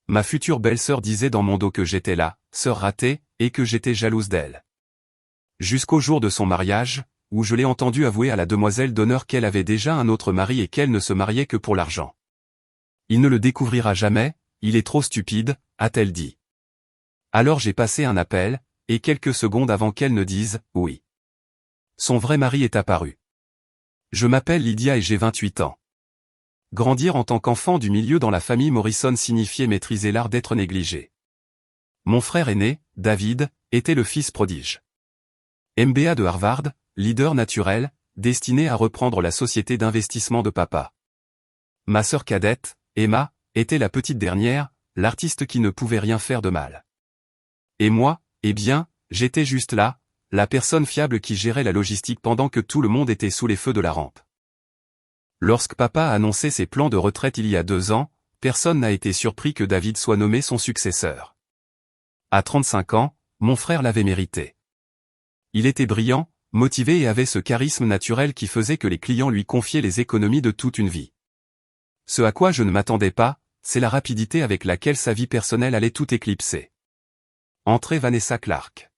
Ma future belle-sœur disait dans mon dos que j'étais la sœur ratée, et que j'étais jalouse d'elle. Jusqu'au jour de son mariage, où je l'ai entendu avouer à la demoiselle d'honneur qu'elle avait déjà un autre mari et qu'elle ne se mariait que pour l'argent. Il ne le découvrira jamais, il est trop stupide, a-t-elle dit. Alors j'ai passé un appel, et quelques secondes avant qu'elle ne dise « oui ». Son vrai mari est apparu. Je m'appelle Lydia et j'ai 28 ans. Grandir en tant qu'enfant du milieu dans la famille Morrison signifiait maîtriser l'art d'être négligé. Mon frère aîné, David, était le fils prodige. MBA de Harvard, leader naturel, destiné à reprendre la société d'investissement de papa. Ma sœur cadette, Emma, était la petite dernière, l'artiste qui ne pouvait rien faire de mal. Et moi, eh bien, j'étais juste là, la personne fiable qui gérait la logistique pendant que tout le monde était sous les feux de la rampe. Lorsque papa a annoncé ses plans de retraite il y a 2 ans, personne n'a été surpris que David soit nommé son successeur. À 35 ans, mon frère l'avait mérité. Il était brillant, motivé et avait ce charisme naturel qui faisait que les clients lui confiaient les économies de toute une vie. Ce à quoi je ne m'attendais pas, c'est la rapidité avec laquelle sa vie personnelle allait tout éclipser. Entrée Vanessa Clark.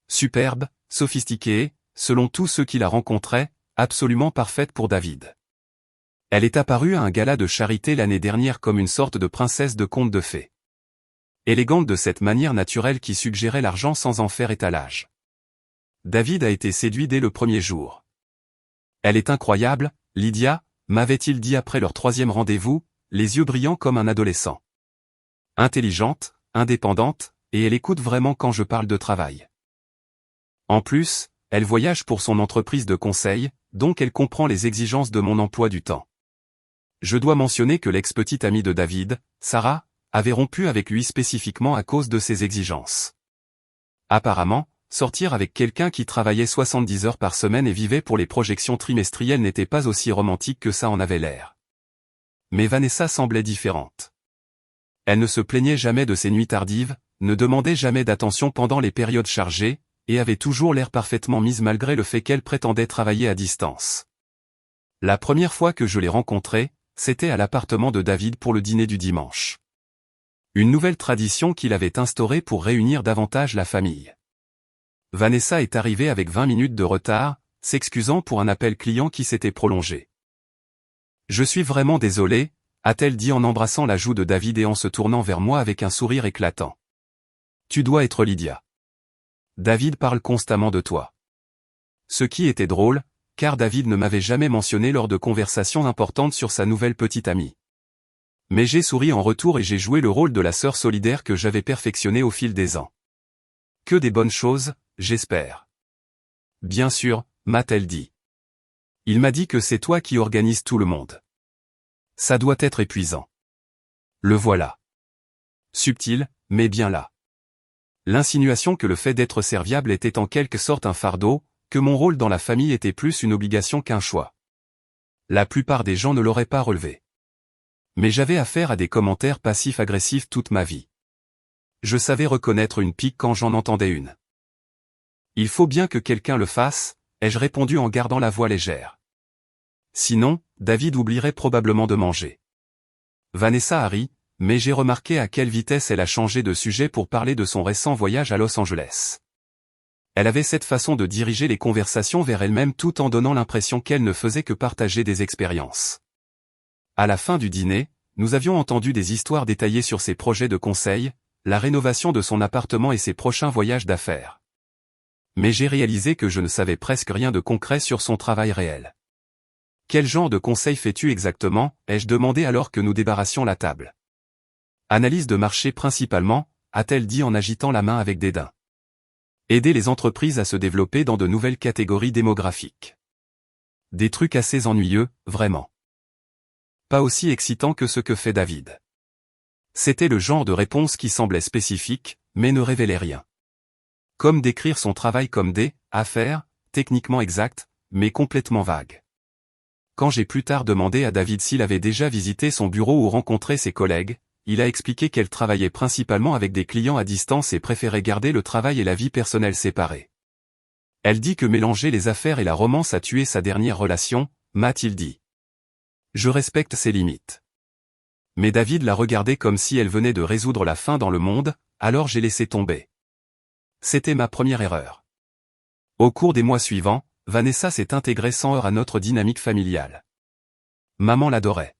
Superbe, sophistiquée, selon tous ceux qui la rencontraient, absolument parfaite pour David. Elle est apparue à un gala de charité l'année dernière comme une sorte de princesse de conte de fées. Élégante de cette manière naturelle qui suggérait l'argent sans en faire étalage. David a été séduit dès le premier jour. Elle est incroyable, Lydia, m'avait-il dit après leur 3e rendez-vous, les yeux brillants comme un adolescent. Intelligente, indépendante, et elle écoute vraiment quand je parle de travail. En plus, elle voyage pour son entreprise de conseil, donc elle comprend les exigences de mon emploi du temps. Je dois mentionner que l'ex-petite amie de David, Sarah, avait rompu avec lui spécifiquement à cause de ses exigences. Apparemment, sortir avec quelqu'un qui travaillait 70 heures par semaine et vivait pour les projections trimestrielles n'était pas aussi romantique que ça en avait l'air. Mais Vanessa semblait différente. Elle ne se plaignait jamais de ses nuits tardives, ne demandait jamais d'attention pendant les périodes chargées, et avait toujours l'air parfaitement mise malgré le fait qu'elle prétendait travailler à distance. La première fois que je l'ai rencontrée, c'était à l'appartement de David pour le dîner du dimanche. Une nouvelle tradition qu'il avait instaurée pour réunir davantage la famille. Vanessa est arrivée avec 20 minutes de retard, s'excusant pour un appel client qui s'était prolongé. « Je suis vraiment désolée », a-t-elle dit en embrassant la joue de David et en se tournant vers moi avec un sourire éclatant. « Tu dois être Lydia. David parle constamment de toi. » Ce qui était drôle, car David ne m'avait jamais mentionné lors de conversations importantes sur sa nouvelle petite amie. Mais j'ai souri en retour et j'ai joué le rôle de la sœur solidaire que j'avais perfectionné au fil des ans. Que des bonnes choses, j'espère. Bien sûr, m'a-t-elle dit. Il m'a dit que c'est toi qui organises tout le monde. Ça doit être épuisant. Le voilà. Subtil, mais bien là. L'insinuation que le fait d'être serviable était en quelque sorte un fardeau, que mon rôle dans la famille était plus une obligation qu'un choix. La plupart des gens ne l'auraient pas relevé. Mais j'avais affaire à des commentaires passifs-agressifs toute ma vie. Je savais reconnaître une pique quand j'en entendais une. Il faut bien que quelqu'un le fasse, ai-je répondu en gardant la voix légère. Sinon, David oublierait probablement de manger. Vanessa a ri, mais j'ai remarqué à quelle vitesse elle a changé de sujet pour parler de son récent voyage à Los Angeles. Elle avait cette façon de diriger les conversations vers elle-même tout en donnant l'impression qu'elle ne faisait que partager des expériences. À la fin du dîner, nous avions entendu des histoires détaillées sur ses projets de conseil, la rénovation de son appartement et ses prochains voyages d'affaires. Mais j'ai réalisé que je ne savais presque rien de concret sur son travail réel. « Quel genre de conseil fais-tu exactement » ai-je demandé alors que nous débarrassions la table. « Analyse de marché principalement » a-t-elle dit en agitant la main avec dédain. « Aider les entreprises à se développer dans de nouvelles catégories démographiques. » Des trucs assez ennuyeux, vraiment. Pas aussi excitant que ce que fait David. C'était le genre de réponse qui semblait spécifique, mais ne révélait rien. Comme décrire son travail comme des affaires, techniquement exactes, mais complètement vagues. Quand j'ai plus tard demandé à David s'il avait déjà visité son bureau ou rencontré ses collègues, il a expliqué qu'elle travaillait principalement avec des clients à distance et préférait garder le travail et la vie personnelle séparés. Elle dit que mélanger les affaires et la romance a tué sa dernière relation, m'a-t-il dit. Je respecte ses limites. Mais David la regardait comme si elle venait de résoudre la faim dans le monde, alors j'ai laissé tomber. C'était ma première erreur. Au cours des mois suivants, Vanessa s'est intégrée sans heurts à notre dynamique familiale. Maman l'adorait.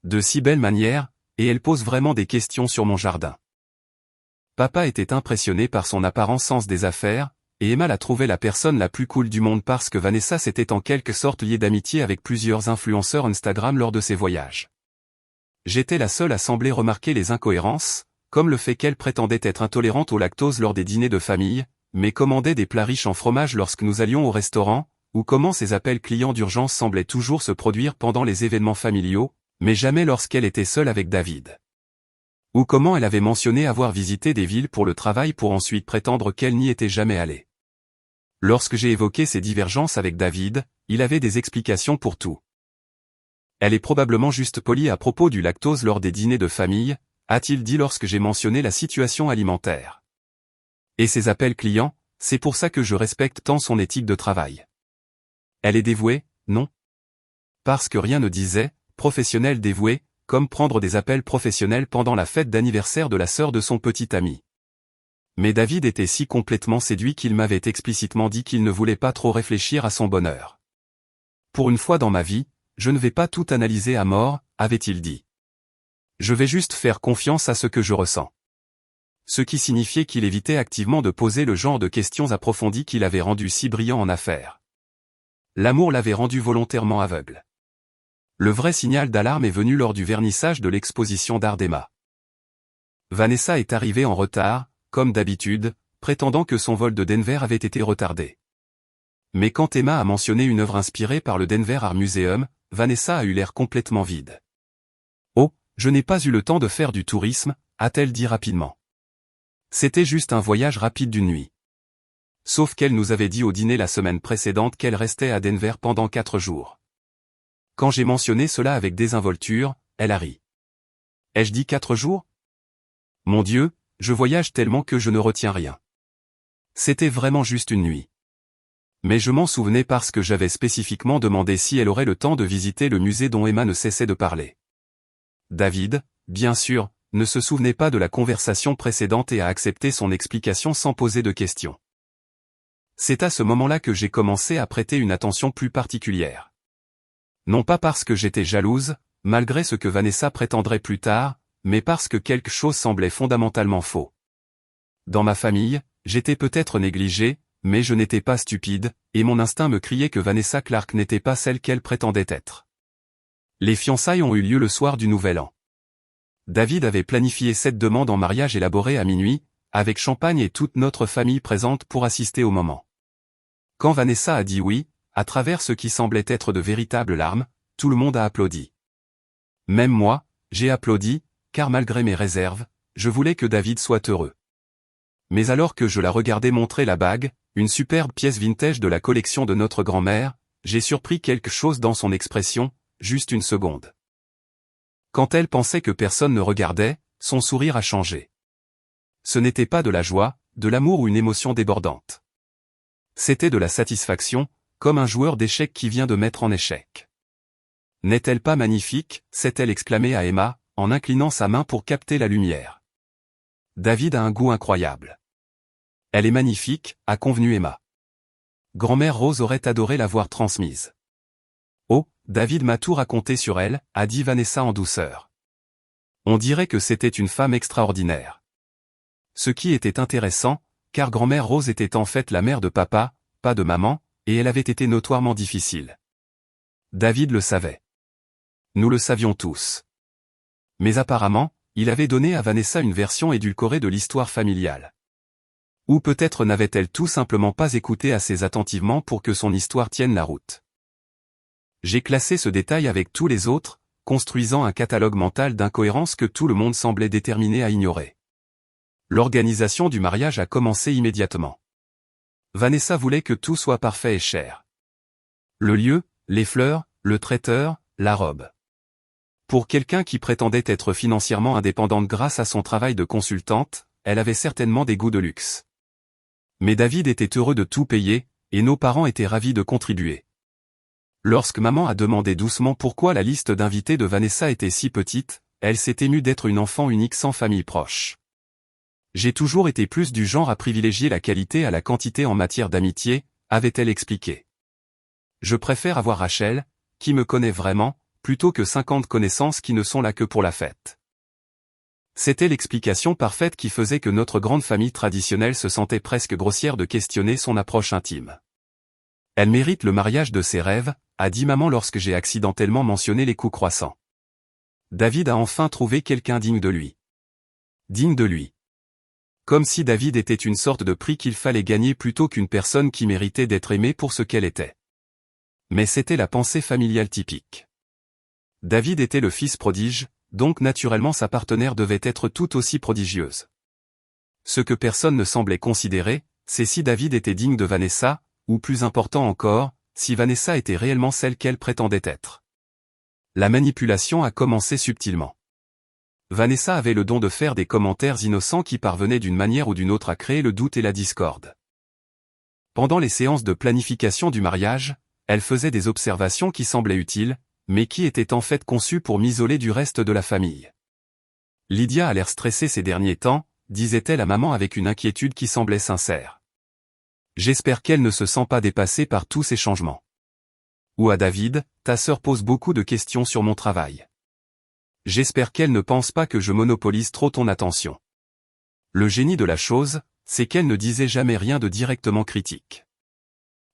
De si belle manière, et elle pose vraiment des questions sur mon jardin. Papa était impressionné par son apparent sens des affaires, et Emma la trouvait la personne la plus cool du monde parce que Vanessa s'était en quelque sorte liée d'amitié avec plusieurs influenceurs Instagram lors de ses voyages. J'étais la seule à sembler remarquer les incohérences, comme le fait qu'elle prétendait être intolérante au lactose lors des dîners de famille, mais commandait des plats riches en fromage lorsque nous allions au restaurant, ou comment ses appels clients d'urgence semblaient toujours se produire pendant les événements familiaux, mais jamais lorsqu'elle était seule avec David. Ou comment elle avait mentionné avoir visité des villes pour le travail pour ensuite prétendre qu'elle n'y était jamais allée. Lorsque j'ai évoqué ces divergences avec David, il avait des explications pour tout. Elle est probablement juste polie à propos du lactose lors des dîners de famille, a-t-il dit lorsque j'ai mentionné la situation alimentaire. Et ses appels clients, c'est pour ça que je respecte tant son éthique de travail. Elle est dévouée, non? Parce que rien ne disait, professionnel dévoué, comme prendre des appels professionnels pendant la fête d'anniversaire de la sœur de son petit ami. Mais David était si complètement séduit qu'il m'avait explicitement dit qu'il ne voulait pas trop réfléchir à son bonheur. Pour une fois dans ma vie, je ne vais pas tout analyser à mort, avait-il dit. Je vais juste faire confiance à ce que je ressens. Ce qui signifiait qu'il évitait activement de poser le genre de questions approfondies qu'il avait rendu si brillant en affaires. L'amour l'avait rendu volontairement aveugle. Le vrai signal d'alarme est venu lors du vernissage de l'exposition d'art d'Emma. Vanessa est arrivée en retard, comme d'habitude, prétendant que son vol de Denver avait été retardé. Mais quand Emma a mentionné une œuvre inspirée par le Denver Art Museum, Vanessa a eu l'air complètement vide. « Oh, je n'ai pas eu le temps de faire du tourisme », a-t-elle dit rapidement. C'était juste un voyage rapide d'une nuit. Sauf qu'elle nous avait dit au dîner la semaine précédente qu'elle restait à Denver pendant 4 jours. Quand j'ai mentionné cela avec désinvolture, elle a ri. Ai-je dit 4 jours? Mon Dieu, je voyage tellement que je ne retiens rien. C'était vraiment juste une nuit. Mais je m'en souvenais parce que j'avais spécifiquement demandé si elle aurait le temps de visiter le musée dont Emma ne cessait de parler. David, bien sûr, ne se souvenait pas de la conversation précédente et a accepté son explication sans poser de questions. C'est à ce moment-là que j'ai commencé à prêter une attention plus particulière. Non pas parce que j'étais jalouse, malgré ce que Vanessa prétendrait plus tard, mais parce que quelque chose semblait fondamentalement faux. Dans ma famille, j'étais peut-être négligée, mais je n'étais pas stupide, et mon instinct me criait que Vanessa Clark n'était pas celle qu'elle prétendait être. Les fiançailles ont eu lieu le soir du Nouvel An. David avait planifié cette demande en mariage élaborée à minuit, avec champagne et toute notre famille présente pour assister au moment. Quand Vanessa a dit oui, à travers ce qui semblait être de véritables larmes, tout le monde a applaudi. Même moi, j'ai applaudi, car malgré mes réserves, je voulais que David soit heureux. Mais alors que je la regardais montrer la bague, une superbe pièce vintage de la collection de notre grand-mère, j'ai surpris quelque chose dans son expression, juste une seconde. Quand elle pensait que personne ne regardait, son sourire a changé. Ce n'était pas de la joie, de l'amour ou une émotion débordante. C'était de la satisfaction, comme un joueur d'échecs qui vient de mettre en échec. « N'est-elle pas magnifique » s'est-elle exclamée à Emma, en inclinant sa main pour capter la lumière. David a un goût incroyable. Elle est magnifique, a convenu Emma. Grand-mère Rose aurait adoré l'avoir transmise. Oh, David m'a tout raconté sur elle, a dit Vanessa en douceur. On dirait que c'était une femme extraordinaire. Ce qui était intéressant, car grand-mère Rose était en fait la mère de papa, pas de maman, et elle avait été notoirement difficile. David le savait. Nous le savions tous. Mais apparemment, il avait donné à Vanessa une version édulcorée de l'histoire familiale. Ou peut-être n'avait-elle tout simplement pas écouté assez attentivement pour que son histoire tienne la route. J'ai classé ce détail avec tous les autres, construisant un catalogue mental d'incohérences que tout le monde semblait déterminé à ignorer. L'organisation du mariage a commencé immédiatement. Vanessa voulait que tout soit parfait et cher. Le lieu, les fleurs, le traiteur, la robe. Pour quelqu'un qui prétendait être financièrement indépendante grâce à son travail de consultante, elle avait certainement des goûts de luxe. Mais David était heureux de tout payer, et nos parents étaient ravis de contribuer. Lorsque maman a demandé doucement pourquoi la liste d'invités de Vanessa était si petite, elle s'est émue d'être une enfant unique sans famille proche. J'ai toujours été plus du genre à privilégier la qualité à la quantité en matière d'amitié, avait-elle expliqué. Je préfère avoir Rachel, qui me connaît vraiment, plutôt que 50 connaissances qui ne sont là que pour la fête. C'était l'explication parfaite qui faisait que notre grande famille traditionnelle se sentait presque grossière de questionner son approche intime. Elle mérite le mariage de ses rêves, a dit maman lorsque j'ai accidentellement mentionné les coups croissants. David a enfin trouvé quelqu'un digne de lui. Digne de lui. Comme si David était une sorte de prix qu'il fallait gagner plutôt qu'une personne qui méritait d'être aimée pour ce qu'elle était. Mais c'était la pensée familiale typique. David était le fils prodige, donc naturellement sa partenaire devait être tout aussi prodigieuse. Ce que personne ne semblait considérer, c'est si David était digne de Vanessa, ou plus important encore, si Vanessa était réellement celle qu'elle prétendait être. La manipulation a commencé subtilement. Vanessa avait le don de faire des commentaires innocents qui parvenaient d'une manière ou d'une autre à créer le doute et la discorde. Pendant les séances de planification du mariage, elle faisait des observations qui semblaient utiles, mais qui étaient en fait conçues pour m'isoler du reste de la famille. Lydia a l'air stressée ces derniers temps, disait-elle à maman avec une inquiétude qui semblait sincère. J'espère qu'elle ne se sent pas dépassée par tous ces changements. Ou à David, ta sœur pose beaucoup de questions sur mon travail. J'espère qu'elle ne pense pas que je monopolise trop ton attention. Le génie de la chose, c'est qu'elle ne disait jamais rien de directement critique.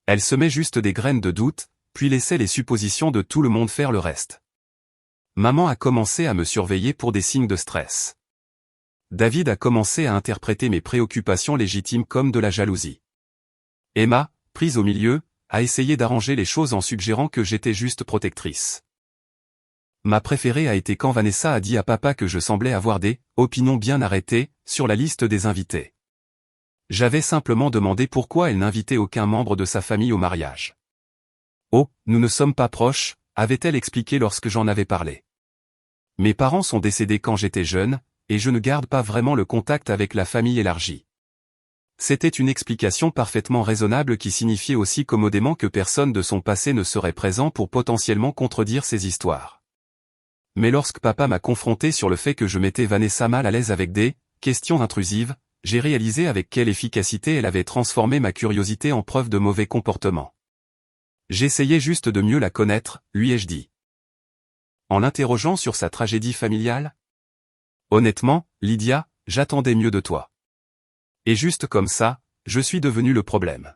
Elle semait juste des graines de doute, puis laissait les suppositions de tout le monde faire le reste. Maman a commencé à me surveiller pour des signes de stress. David a commencé à interpréter mes préoccupations légitimes comme de la jalousie. Emma, prise au milieu, a essayé d'arranger les choses en suggérant que j'étais juste protectrice. Ma préférée a été quand Vanessa a dit à papa que je semblais avoir des « opinions bien arrêtées » sur la liste des invités. J'avais simplement demandé pourquoi elle n'invitait aucun membre de sa famille au mariage. « Oh, nous ne sommes pas proches », avait-elle expliqué lorsque j'en avais parlé. Mes parents sont décédés quand j'étais jeune, et je ne garde pas vraiment le contact avec la famille élargie. C'était une explication parfaitement raisonnable qui signifiait aussi commodément que personne de son passé ne serait présent pour potentiellement contredire ces histoires. Mais lorsque papa m'a confronté sur le fait que je mettais Vanessa mal à l'aise avec des questions intrusives, j'ai réalisé avec quelle efficacité elle avait transformé ma curiosité en preuve de mauvais comportement. J'essayais juste de mieux la connaître, lui ai-je dit. En l'interrogeant sur sa tragédie familiale. Honnêtement, Lydia, j'attendais mieux de toi. Et juste comme ça, je suis devenu le problème.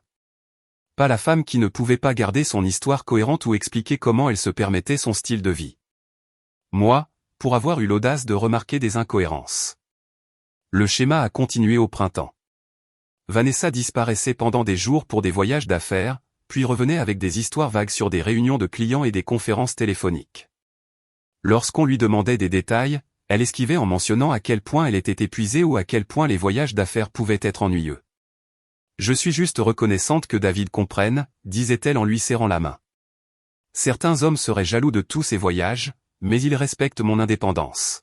Pas la femme qui ne pouvait pas garder son histoire cohérente ou expliquer comment elle se permettait son style de vie. Moi, pour avoir eu l'audace de remarquer des incohérences. Le schéma a continué au printemps. Vanessa disparaissait pendant des jours pour des voyages d'affaires, puis revenait avec des histoires vagues sur des réunions de clients et des conférences téléphoniques. Lorsqu'on lui demandait des détails, elle esquivait en mentionnant à quel point elle était épuisée ou à quel point les voyages d'affaires pouvaient être ennuyeux. Je suis juste reconnaissante que David comprenne, disait-elle en lui serrant la main. Certains hommes seraient jaloux de tous ces voyages, mais ils respectent mon indépendance.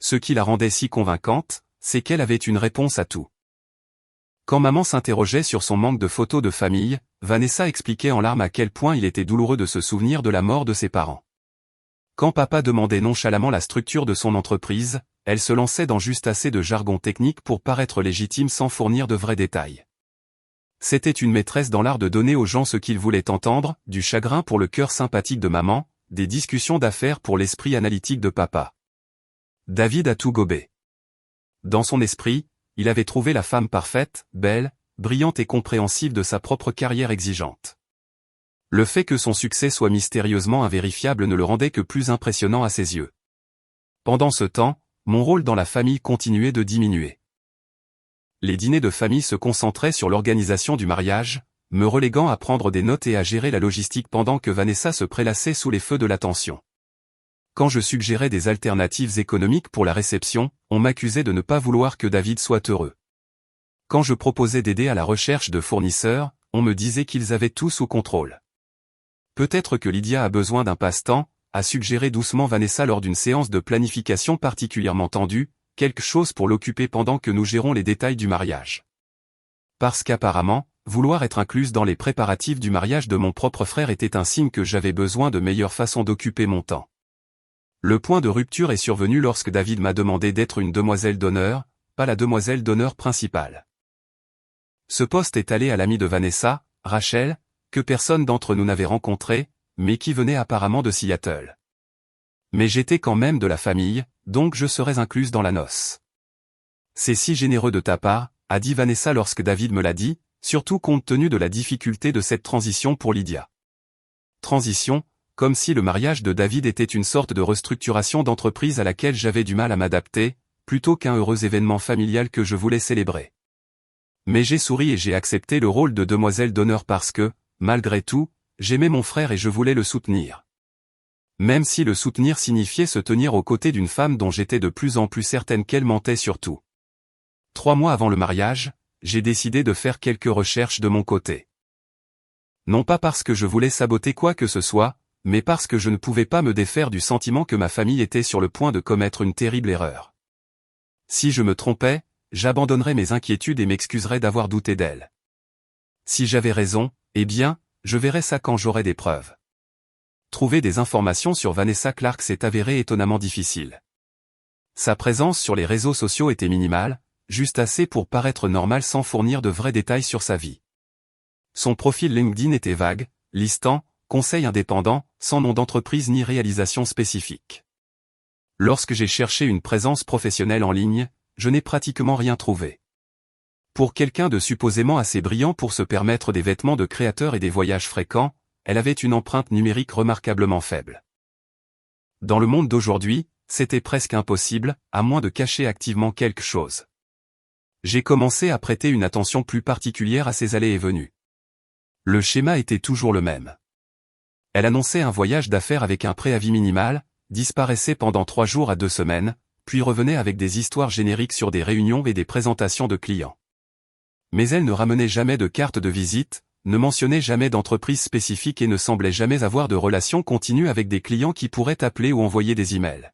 Ce qui la rendait si convaincante, c'est qu'elle avait une réponse à tout. Quand maman s'interrogeait sur son manque de photos de famille, Vanessa expliquait en larmes à quel point il était douloureux de se souvenir de la mort de ses parents. Quand papa demandait nonchalamment la structure de son entreprise, elle se lançait dans juste assez de jargon technique pour paraître légitime sans fournir de vrais détails. C'était une maîtresse dans l'art de donner aux gens ce qu'ils voulaient entendre, du chagrin pour le cœur sympathique de maman, des discussions d'affaires pour l'esprit analytique de papa. David a tout gobé. Dans son esprit, il avait trouvé la femme parfaite, belle, brillante et compréhensive de sa propre carrière exigeante. Le fait que son succès soit mystérieusement invérifiable ne le rendait que plus impressionnant à ses yeux. Pendant ce temps, mon rôle dans la famille continuait de diminuer. Les dîners de famille se concentraient sur l'organisation du mariage, me reléguant à prendre des notes et à gérer la logistique pendant que Vanessa se prélassait sous les feux de l'attention. Quand je suggérais des alternatives économiques pour la réception, on m'accusait de ne pas vouloir que David soit heureux. Quand je proposais d'aider à la recherche de fournisseurs, on me disait qu'ils avaient tout sous contrôle. Peut-être que Lydia a besoin d'un passe-temps, a suggéré doucement Vanessa lors d'une séance de planification particulièrement tendue, quelque chose pour l'occuper pendant que nous gérons les détails du mariage. Parce qu'apparemment, vouloir être incluse dans les préparatifs du mariage de mon propre frère était un signe que j'avais besoin de meilleures façons d'occuper mon temps. Le point de rupture est survenu lorsque David m'a demandé d'être une demoiselle d'honneur, pas la demoiselle d'honneur principale. Ce poste est allé à l'amie de Vanessa, Rachel, que personne d'entre nous n'avait rencontré, mais qui venait apparemment de Seattle. Mais j'étais quand même de la famille, donc je serais incluse dans la noce. C'est si généreux de ta part, a dit Vanessa lorsque David me l'a dit, surtout compte tenu de la difficulté de cette transition pour Lydia. Transition, comme si le mariage de David était une sorte de restructuration d'entreprise à laquelle j'avais du mal à m'adapter, plutôt qu'un heureux événement familial que je voulais célébrer. Mais j'ai souri et j'ai accepté le rôle de demoiselle d'honneur parce que, malgré tout, j'aimais mon frère et je voulais le soutenir. Même si le soutenir signifiait se tenir aux côtés d'une femme dont j'étais de plus en plus certaine qu'elle mentait sur tout. 3 mois avant le mariage, j'ai décidé de faire quelques recherches de mon côté. Non pas parce que je voulais saboter quoi que ce soit, mais parce que je ne pouvais pas me défaire du sentiment que ma famille était sur le point de commettre une terrible erreur. Si je me trompais, j'abandonnerais mes inquiétudes et m'excuserais d'avoir douté d'elle. Si j'avais raison, eh bien, je verrais ça quand j'aurai des preuves. Trouver des informations sur Vanessa Clark s'est avéré étonnamment difficile. Sa présence sur les réseaux sociaux était minimale, juste assez pour paraître normale sans fournir de vrais détails sur sa vie. Son profil LinkedIn était vague, listant « conseil indépendant », sans nom d'entreprise ni réalisation spécifique. Lorsque j'ai cherché une présence professionnelle en ligne, je n'ai pratiquement rien trouvé. Pour quelqu'un de supposément assez brillant pour se permettre des vêtements de créateur et des voyages fréquents, elle avait une empreinte numérique remarquablement faible. Dans le monde d'aujourd'hui, c'était presque impossible, à moins de cacher activement quelque chose. J'ai commencé à prêter une attention plus particulière à ses allées et venues. Le schéma était toujours le même. Elle annonçait un voyage d'affaires avec un préavis minimal, disparaissait pendant 3 jours à 2 semaines, puis revenait avec des histoires génériques sur des réunions et des présentations de clients. Mais elle ne ramenait jamais de carte de visite, ne mentionnait jamais d'entreprise spécifique et ne semblait jamais avoir de relation continue avec des clients qui pourraient appeler ou envoyer des emails.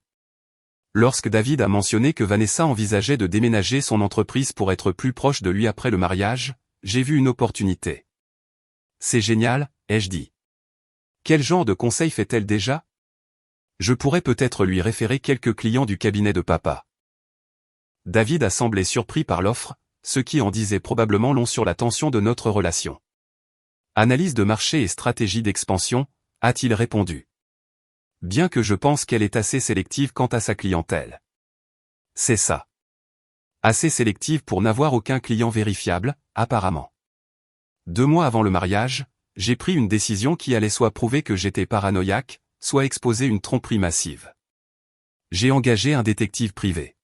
Lorsque David a mentionné que Vanessa envisageait de déménager son entreprise pour être plus proche de lui après le mariage, j'ai vu une opportunité. C'est génial, ai-je dit. Quel genre de conseil fait-elle déjà? Je pourrais peut-être lui référer quelques clients du cabinet de papa. David a semblé surpris par l'offre, ce qui en disait probablement long sur la tension de notre relation. Analyse de marché et stratégie d'expansion, a-t-il répondu. Bien que je pense qu'elle est assez sélective quant à sa clientèle. C'est ça. Assez sélective pour n'avoir aucun client vérifiable, apparemment. 2 mois avant le mariage, j'ai pris une décision qui allait soit prouver que j'étais paranoïaque, soit exposer une tromperie massive. J'ai engagé un détective privé.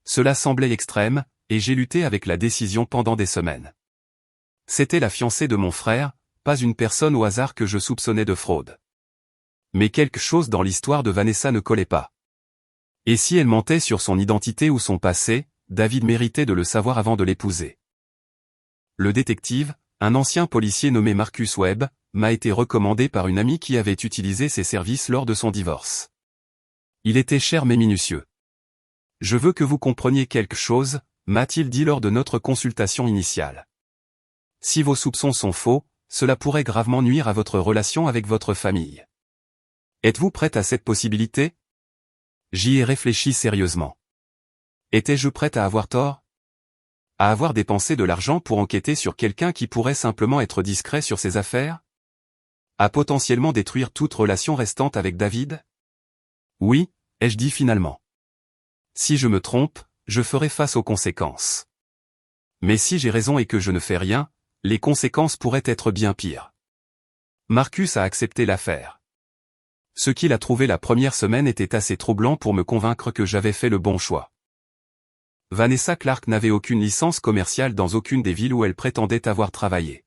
Cela semblait extrême, et j'ai lutté avec la décision pendant des semaines. C'était la fiancée de mon frère, pas une personne au hasard que je soupçonnais de fraude. Mais quelque chose dans l'histoire de Vanessa ne collait pas. Et si elle mentait sur son identité ou son passé, David méritait de le savoir avant de l'épouser. Le détective, un ancien policier nommé Marcus Webb, m'a été recommandé par une amie qui avait utilisé ses services lors de son divorce. Il était cher mais minutieux. Je veux que vous compreniez quelque chose, m'a-t-il dit lors de notre consultation initiale. Si vos soupçons sont faux, cela pourrait gravement nuire à votre relation avec votre famille. Êtes-vous prête à cette possibilité? J'y ai réfléchi sérieusement. Étais-je prête à avoir tort? À avoir dépensé de l'argent pour enquêter sur quelqu'un qui pourrait simplement être discret sur ses affaires? À potentiellement détruire toute relation restante avec David? Oui, ai-je dit finalement. Si je me trompe, je ferai face aux conséquences. Mais si j'ai raison et que je ne fais rien, les conséquences pourraient être bien pires. Marcus a accepté l'affaire. Ce qu'il a trouvé la première semaine était assez troublant pour me convaincre que j'avais fait le bon choix. Vanessa Clark n'avait aucune licence commerciale dans aucune des villes où elle prétendait avoir travaillé.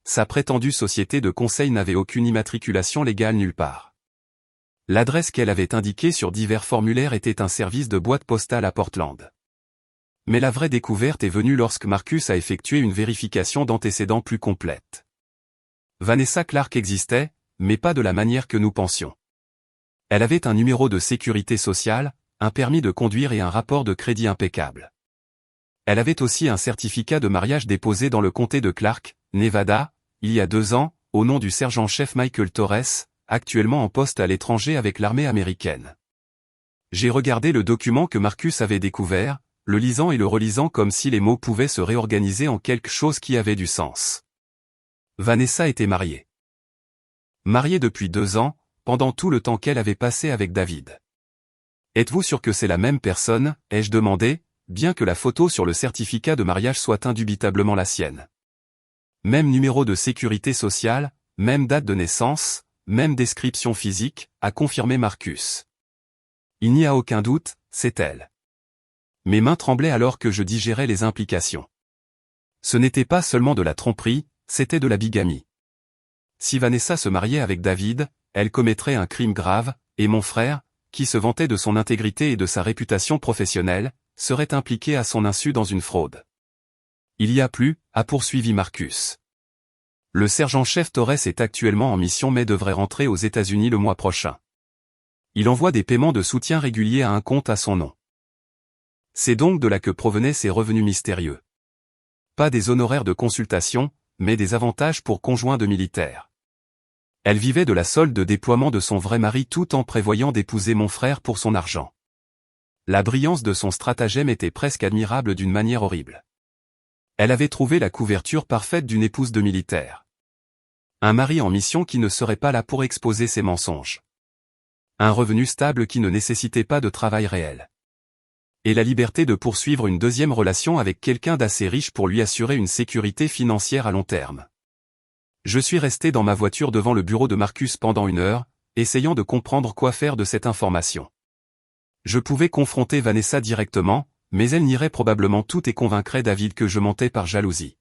Sa prétendue société de conseil n'avait aucune immatriculation légale nulle part. L'adresse qu'elle avait indiquée sur divers formulaires était un service de boîte postale à Portland. Mais la vraie découverte est venue lorsque Marcus a effectué une vérification d'antécédents plus complète. Vanessa Clark existait, mais pas de la manière que nous pensions. Elle avait un numéro de sécurité sociale, un permis de conduire et un rapport de crédit impeccable. Elle avait aussi un certificat de mariage déposé dans le comté de Clark, Nevada, il y a 2 ans, au nom du sergent-chef Michael Torres, actuellement en poste à l'étranger avec l'armée américaine. J'ai regardé le document que Marcus avait découvert, le lisant et le relisant comme si les mots pouvaient se réorganiser en quelque chose qui avait du sens. Vanessa était mariée. Mariée depuis 2 ans, pendant tout le temps qu'elle avait passé avec David. Êtes-vous sûr que c'est la même personne, ai-je demandé, bien que la photo sur le certificat de mariage soit indubitablement la sienne. Même numéro de sécurité sociale, même date de naissance, même description physique, a confirmé Marcus. Il n'y a aucun doute, c'est elle. Mes mains tremblaient alors que je digérais les implications. Ce n'était pas seulement de la tromperie, c'était de la bigamie. Si Vanessa se mariait avec David, elle commettrait un crime grave, et mon frère, qui se vantait de son intégrité et de sa réputation professionnelle, serait impliqué à son insu dans une fraude. Il y a plus, a poursuivi Marcus. Le sergent-chef Torres est actuellement en mission mais devrait rentrer aux États-Unis le mois prochain. Il envoie des paiements de soutien réguliers à un compte à son nom. C'est donc de là que provenaient ces revenus mystérieux. Pas des honoraires de consultation, mais des avantages pour conjoints de militaires. Elle vivait de la solde de déploiement de son vrai mari tout en prévoyant d'épouser mon frère pour son argent. La brillance de son stratagème était presque admirable d'une manière horrible. Elle avait trouvé la couverture parfaite d'une épouse de militaire. Un mari en mission qui ne serait pas là pour exposer ses mensonges. Un revenu stable qui ne nécessitait pas de travail réel. Et la liberté de poursuivre une deuxième relation avec quelqu'un d'assez riche pour lui assurer une sécurité financière à long terme. Je suis resté dans ma voiture devant le bureau de Marcus pendant 1 heure, essayant de comprendre quoi faire de cette information. Je pouvais confronter Vanessa directement, mais elle nierait probablement tout et convaincrait David que je mentais par jalousie.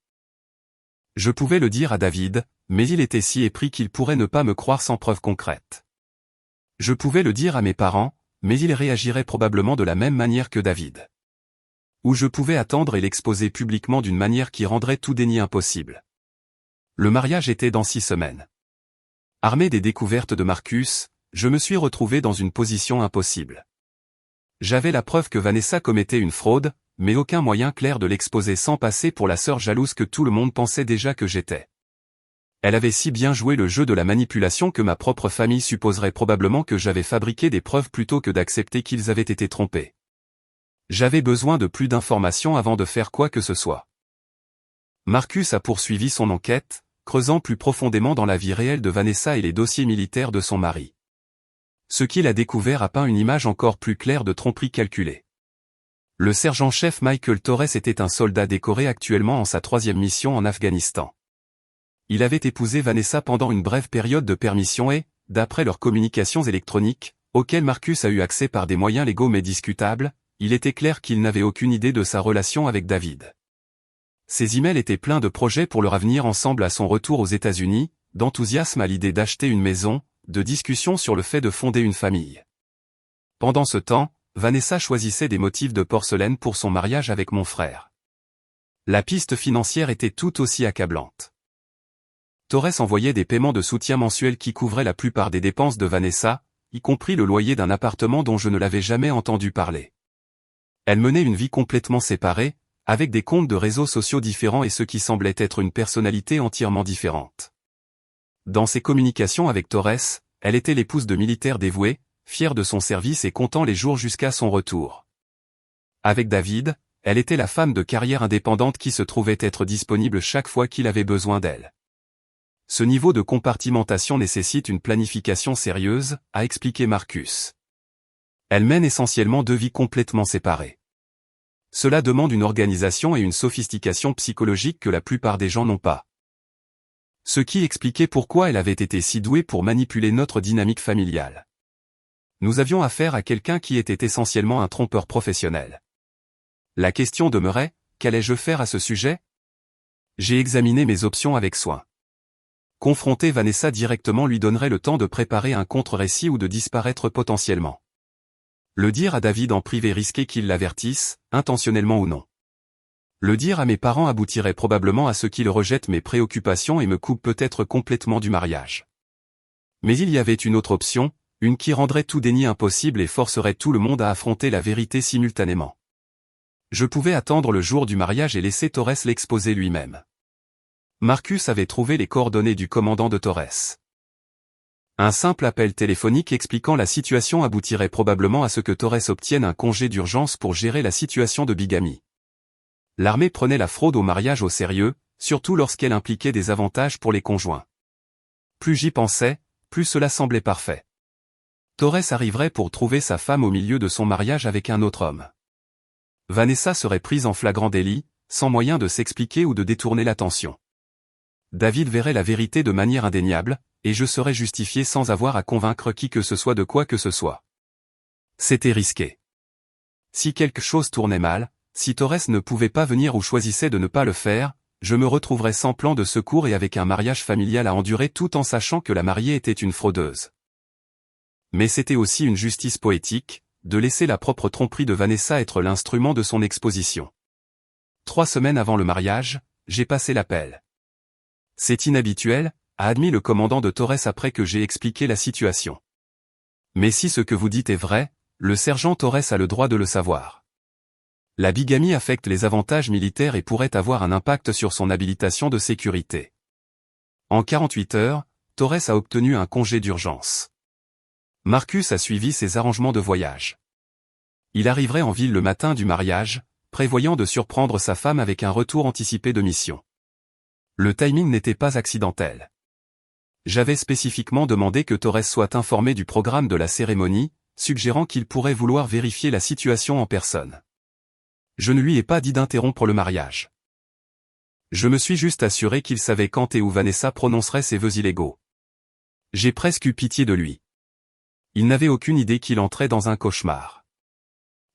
Je pouvais le dire à David, mais il était si épris qu'il pourrait ne pas me croire sans preuve concrète. Je pouvais le dire à mes parents, mais ils réagiraient probablement de la même manière que David. Ou je pouvais attendre et l'exposer publiquement d'une manière qui rendrait tout déni impossible. Le mariage était dans 6 semaines. Armé des découvertes de Marcus, je me suis retrouvé dans une position impossible. J'avais la preuve que Vanessa commettait une fraude, mais aucun moyen clair de l'exposer sans passer pour la sœur jalouse que tout le monde pensait déjà que j'étais. Elle avait si bien joué le jeu de la manipulation que ma propre famille supposerait probablement que j'avais fabriqué des preuves plutôt que d'accepter qu'ils avaient été trompés. J'avais besoin de plus d'informations avant de faire quoi que ce soit. Marcus a poursuivi son enquête, creusant plus profondément dans la vie réelle de Vanessa et les dossiers militaires de son mari. Ce qu'il a découvert a peint une image encore plus claire de tromperie calculée. Le sergent-chef Michael Torres était un soldat décoré actuellement en sa 3e mission en Afghanistan. Il avait épousé Vanessa pendant une brève période de permission et, d'après leurs communications électroniques, auxquelles Marcus a eu accès par des moyens légaux mais discutables, il était clair qu'il n'avait aucune idée de sa relation avec David. Ses emails étaient pleins de projets pour leur avenir ensemble à son retour aux États-Unis, d'enthousiasme à l'idée d'acheter une maison, de discussions sur le fait de fonder une famille. Pendant ce temps, Vanessa choisissait des motifs de porcelaine pour son mariage avec mon frère. La piste financière était tout aussi accablante. Torres envoyait des paiements de soutien mensuels qui couvraient la plupart des dépenses de Vanessa, y compris le loyer d'un appartement dont je ne l'avais jamais entendu parler. Elle menait une vie complètement séparée, avec des comptes de réseaux sociaux différents et ce qui semblait être une personnalité entièrement différente. Dans ses communications avec Torres, elle était l'épouse de militaires dévoués, fière de son service et comptant les jours jusqu'à son retour. Avec David, elle était la femme de carrière indépendante qui se trouvait être disponible chaque fois qu'il avait besoin d'elle. Ce niveau de compartimentation nécessite une planification sérieuse, a expliqué Marcus. Elle mène essentiellement 2 vies complètement séparées. Cela demande une organisation et une sophistication psychologique que la plupart des gens n'ont pas. Ce qui expliquait pourquoi elle avait été si douée pour manipuler notre dynamique familiale. Nous avions affaire à quelqu'un qui était essentiellement un trompeur professionnel. La question demeurait, qu'allais-je faire à ce sujet? J'ai examiné mes options avec soin. Confronter Vanessa directement lui donnerait le temps de préparer un contre-récit ou de disparaître potentiellement. Le dire à David en privé risquait qu'il l'avertisse, intentionnellement ou non. Le dire à mes parents aboutirait probablement à ce qu'ils rejettent mes préoccupations et me coupent peut-être complètement du mariage. Mais il y avait une autre option, une qui rendrait tout déni impossible et forcerait tout le monde à affronter la vérité simultanément. Je pouvais attendre le jour du mariage et laisser Torres l'exposer lui-même. Marcus avait trouvé les coordonnées du commandant de Torres. Un simple appel téléphonique expliquant la situation aboutirait probablement à ce que Torres obtienne un congé d'urgence pour gérer la situation de bigamie. L'armée prenait la fraude au mariage au sérieux, surtout lorsqu'elle impliquait des avantages pour les conjoints. Plus j'y pensais, plus cela semblait parfait. Torres arriverait pour trouver sa femme au milieu de son mariage avec un autre homme. Vanessa serait prise en flagrant délit, sans moyen de s'expliquer ou de détourner l'attention. David verrait la vérité de manière indéniable, et je serais justifié sans avoir à convaincre qui que ce soit de quoi que ce soit. C'était risqué. Si quelque chose tournait mal, si Torres ne pouvait pas venir ou choisissait de ne pas le faire, je me retrouverais sans plan de secours et avec un mariage familial à endurer tout en sachant que la mariée était une fraudeuse. Mais c'était aussi une justice poétique, de laisser la propre tromperie de Vanessa être l'instrument de son exposition. 3 semaines avant le mariage, j'ai passé l'appel. C'est inhabituel, a admis le commandant de Torres après que j'ai expliqué la situation. Mais si ce que vous dites est vrai, le sergent Torres a le droit de le savoir. La bigamie affecte les avantages militaires et pourrait avoir un impact sur son habilitation de sécurité. En 48 heures, Torres a obtenu un congé d'urgence. Marcus a suivi ses arrangements de voyage. Il arriverait en ville le matin du mariage, prévoyant de surprendre sa femme avec un retour anticipé de mission. Le timing n'était pas accidentel. J'avais spécifiquement demandé que Torres soit informé du programme de la cérémonie, suggérant qu'il pourrait vouloir vérifier la situation en personne. Je ne lui ai pas dit d'interrompre le mariage. Je me suis juste assuré qu'il savait quand et où Vanessa prononcerait ses vœux illégaux. J'ai presque eu pitié de lui. Il n'avait aucune idée qu'il entrait dans un cauchemar.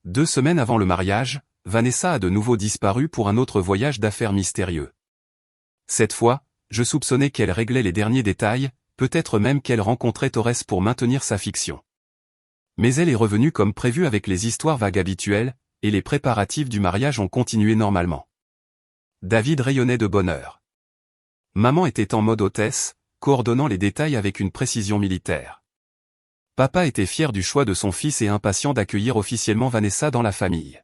2 semaines avant le mariage, Vanessa a de nouveau disparu pour un autre voyage d'affaires mystérieux. Cette fois, je soupçonnais qu'elle réglait les derniers détails, peut-être même qu'elle rencontrait Torres pour maintenir sa fiction. Mais elle est revenue comme prévu avec les histoires vagues habituelles, et les préparatifs du mariage ont continué normalement. David rayonnait de bonheur. Maman était en mode hôtesse, coordonnant les détails avec une précision militaire. Papa était fier du choix de son fils et impatient d'accueillir officiellement Vanessa dans la famille.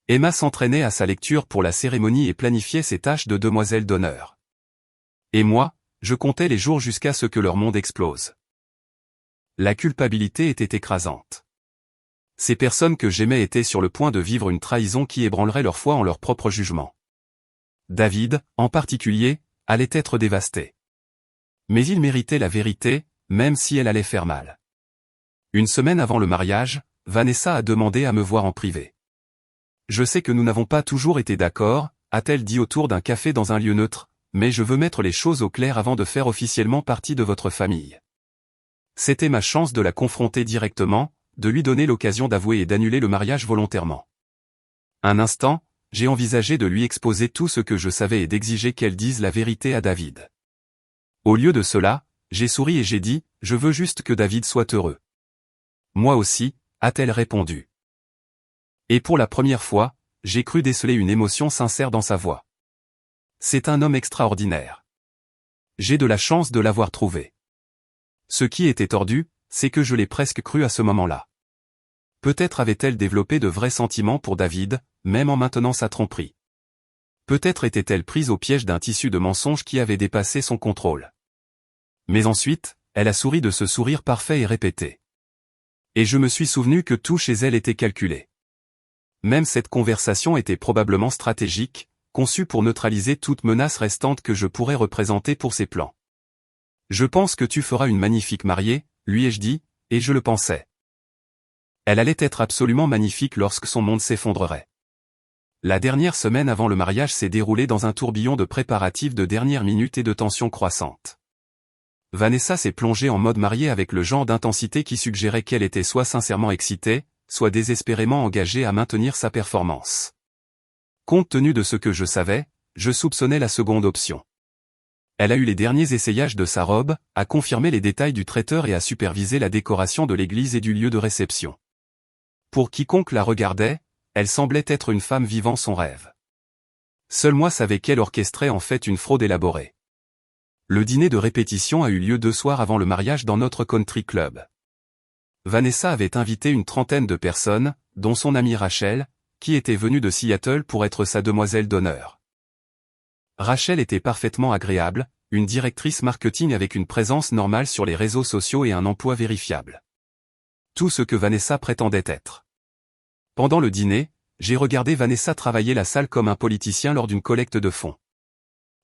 Emma s'entraînait à sa lecture pour la cérémonie et planifiait ses tâches de demoiselle d'honneur. Et moi, je comptais les jours jusqu'à ce que leur monde explose. La culpabilité était écrasante. Ces personnes que j'aimais étaient sur le point de vivre une trahison qui ébranlerait leur foi en leur propre jugement. David, en particulier, allait être dévasté. Mais il méritait la vérité, même si elle allait faire mal. 1 semaine avant le mariage, Vanessa a demandé à me voir en privé. Je sais que nous n'avons pas toujours été d'accord, a-t-elle dit autour d'un café dans un lieu neutre, mais je veux mettre les choses au clair avant de faire officiellement partie de votre famille. C'était ma chance de la confronter directement, de lui donner l'occasion d'avouer et d'annuler le mariage volontairement. Un instant, j'ai envisagé de lui exposer tout ce que je savais et d'exiger qu'elle dise la vérité à David. Au lieu de cela, j'ai souri et j'ai dit, je veux juste que David soit heureux. Moi aussi, a-t-elle répondu. Et pour la première fois, j'ai cru déceler une émotion sincère dans sa voix. C'est un homme extraordinaire. J'ai de la chance de l'avoir trouvé. Ce qui était tordu, c'est que je l'ai presque cru à ce moment-là. Peut-être avait-elle développé de vrais sentiments pour David, même en maintenant sa tromperie. Peut-être était-elle prise au piège d'un tissu de mensonges qui avait dépassé son contrôle. Mais ensuite, elle a souri de ce sourire parfait et répété. Et je me suis souvenu que tout chez elle était calculé. Même cette conversation était probablement stratégique, conçue pour neutraliser toute menace restante que je pourrais représenter pour ses plans. Je pense que tu feras une magnifique mariée, lui ai-je dit, et je le pensais. Elle allait être absolument magnifique lorsque son monde s'effondrerait. La dernière semaine avant le mariage s'est déroulée dans un tourbillon de préparatifs de dernière minute et de tensions croissantes. Vanessa s'est plongée en mode mariée avec le genre d'intensité qui suggérait qu'elle était soit sincèrement excitée, soit désespérément engagée à maintenir sa performance. Compte tenu de ce que je savais, je soupçonnais la seconde option. Elle a eu les derniers essayages de sa robe, a confirmé les détails du traiteur et a supervisé la décoration de l'église et du lieu de réception. Pour quiconque la regardait, elle semblait être une femme vivant son rêve. Seul moi savais qu'elle orchestrait en fait une fraude élaborée. Le dîner de répétition a eu lieu 2 soirs avant le mariage dans notre country club. Vanessa avait invité une trentaine de personnes, dont son amie Rachel, qui était venue de Seattle pour être sa demoiselle d'honneur. Rachel était parfaitement agréable, une directrice marketing avec une présence normale sur les réseaux sociaux et un emploi vérifiable. Tout ce que Vanessa prétendait être. Pendant le dîner, j'ai regardé Vanessa travailler la salle comme un politicien lors d'une collecte de fonds.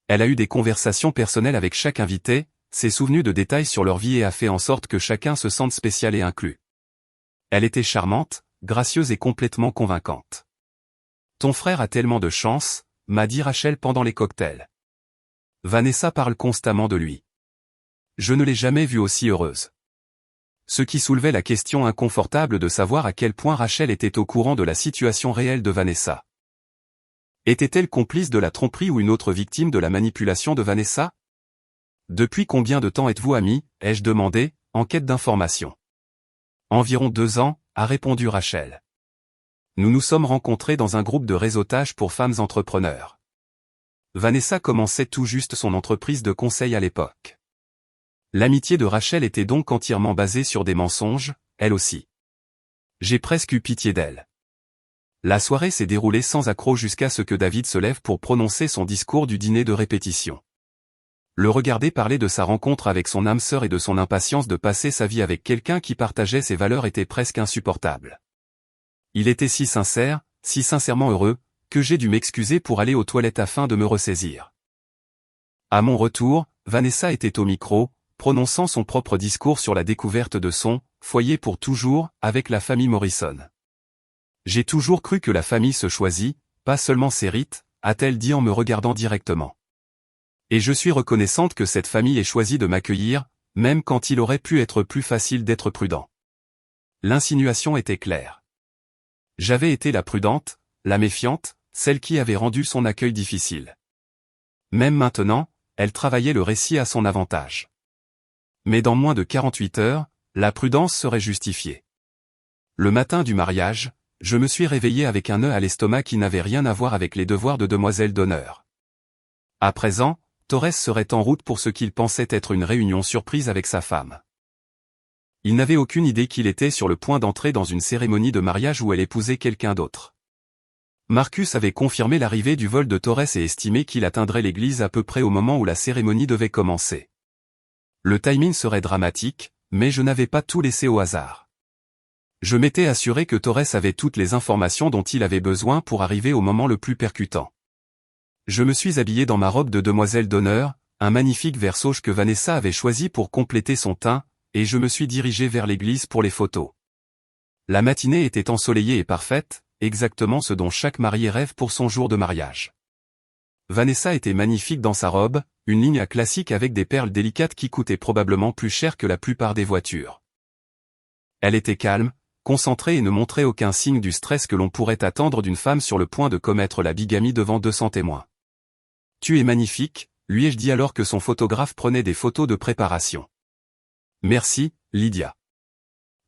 Elle a eu des conversations personnelles avec chaque invité, s'est souvenue de détails sur leur vie et a fait en sorte que chacun se sente spécial et inclus. Elle était charmante, gracieuse et complètement convaincante. Ton frère a tellement de chance, m'a dit Rachel pendant les cocktails. Vanessa parle constamment de lui. Je ne l'ai jamais vue aussi heureuse. Ce qui soulevait la question inconfortable de savoir à quel point Rachel était au courant de la situation réelle de Vanessa. Était-elle complice de la tromperie ou une autre victime de la manipulation de Vanessa? Depuis combien de temps êtes-vous amis, ai-je demandé, en quête d'informations. Environ 2 ans, a répondu Rachel. Nous nous sommes rencontrés dans un groupe de réseautage pour femmes entrepreneurs. Vanessa commençait tout juste son entreprise de conseil à l'époque. L'amitié de Rachel était donc entièrement basée sur des mensonges, elle aussi. J'ai presque eu pitié d'elle. La soirée s'est déroulée sans accroc jusqu'à ce que David se lève pour prononcer son discours du dîner de répétition. Le regarder parler de sa rencontre avec son âme sœur et de son impatience de passer sa vie avec quelqu'un qui partageait ses valeurs était presque insupportable. Il était si sincère, si sincèrement heureux, que j'ai dû m'excuser pour aller aux toilettes afin de me ressaisir. À mon retour, Vanessa était au micro, prononçant son propre discours sur la découverte de son « foyer pour toujours » avec la famille Morrison. J'ai toujours cru que la famille se choisit, pas seulement ses rites, a-t-elle dit en me regardant directement. Et je suis reconnaissante que cette famille ait choisi de m'accueillir, même quand il aurait pu être plus facile d'être prudent. L'insinuation était claire. J'avais été la prudente, la méfiante, celle qui avait rendu son accueil difficile. Même maintenant, elle travaillait le récit à son avantage. Mais dans moins de 48 heures, la prudence serait justifiée. Le matin du mariage, je me suis réveillé avec un nœud à l'estomac qui n'avait rien à voir avec les devoirs de demoiselle d'honneur. À présent, Torres serait en route pour ce qu'il pensait être une réunion surprise avec sa femme. Il n'avait aucune idée qu'il était sur le point d'entrer dans une cérémonie de mariage où elle épousait quelqu'un d'autre. Marcus avait confirmé l'arrivée du vol de Torres et estimé qu'il atteindrait l'église à peu près au moment où la cérémonie devait commencer. Le timing serait dramatique, mais je n'avais pas tout laissé au hasard. Je m'étais assuré que Torres avait toutes les informations dont il avait besoin pour arriver au moment le plus percutant. Je me suis habillé dans ma robe de demoiselle d'honneur, un magnifique vert sauge que Vanessa avait choisi pour compléter son teint, et je me suis dirigé vers l'église pour les photos. La matinée était ensoleillée et parfaite, exactement ce dont chaque marié rêve pour son jour de mariage. Vanessa était magnifique dans sa robe, une ligne à classique avec des perles délicates qui coûtaient probablement plus cher que la plupart des voitures. Elle était calme, concentrée et ne montrait aucun signe du stress que l'on pourrait attendre d'une femme sur le point de commettre la bigamie devant 200 témoins. « Tu es magnifique », lui ai-je dit alors que son photographe prenait des photos de préparation. « Merci, Lydia.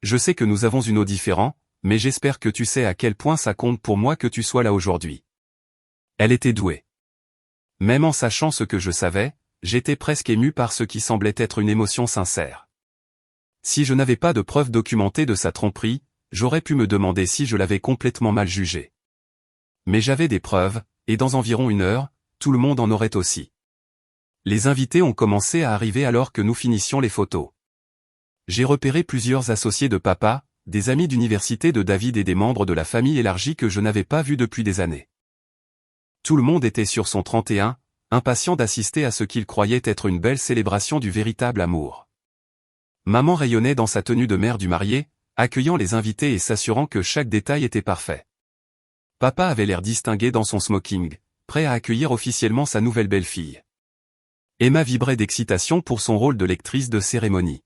Je sais que nous avons une eau différente, mais j'espère que tu sais à quel point ça compte pour moi que tu sois là aujourd'hui. » Elle était douée. Même en sachant ce que je savais, j'étais presque ému par ce qui semblait être une émotion sincère. Si je n'avais pas de preuves documentées de sa tromperie, j'aurais pu me demander si je l'avais complètement mal jugée. Mais j'avais des preuves, et dans environ 1 heure, tout le monde en aurait aussi. Les invités ont commencé à arriver alors que nous finissions les photos. J'ai repéré plusieurs associés de papa, des amis d'université de David et des membres de la famille élargie que je n'avais pas vus depuis des années. Tout le monde était sur son 31, impatient d'assister à ce qu'il croyait être une belle célébration du véritable amour. Maman rayonnait dans sa tenue de mère du marié, accueillant les invités et s'assurant que chaque détail était parfait. Papa avait l'air distingué dans son smoking, prêt à accueillir officiellement sa nouvelle belle-fille. Emma vibrait d'excitation pour son rôle de lectrice de cérémonie.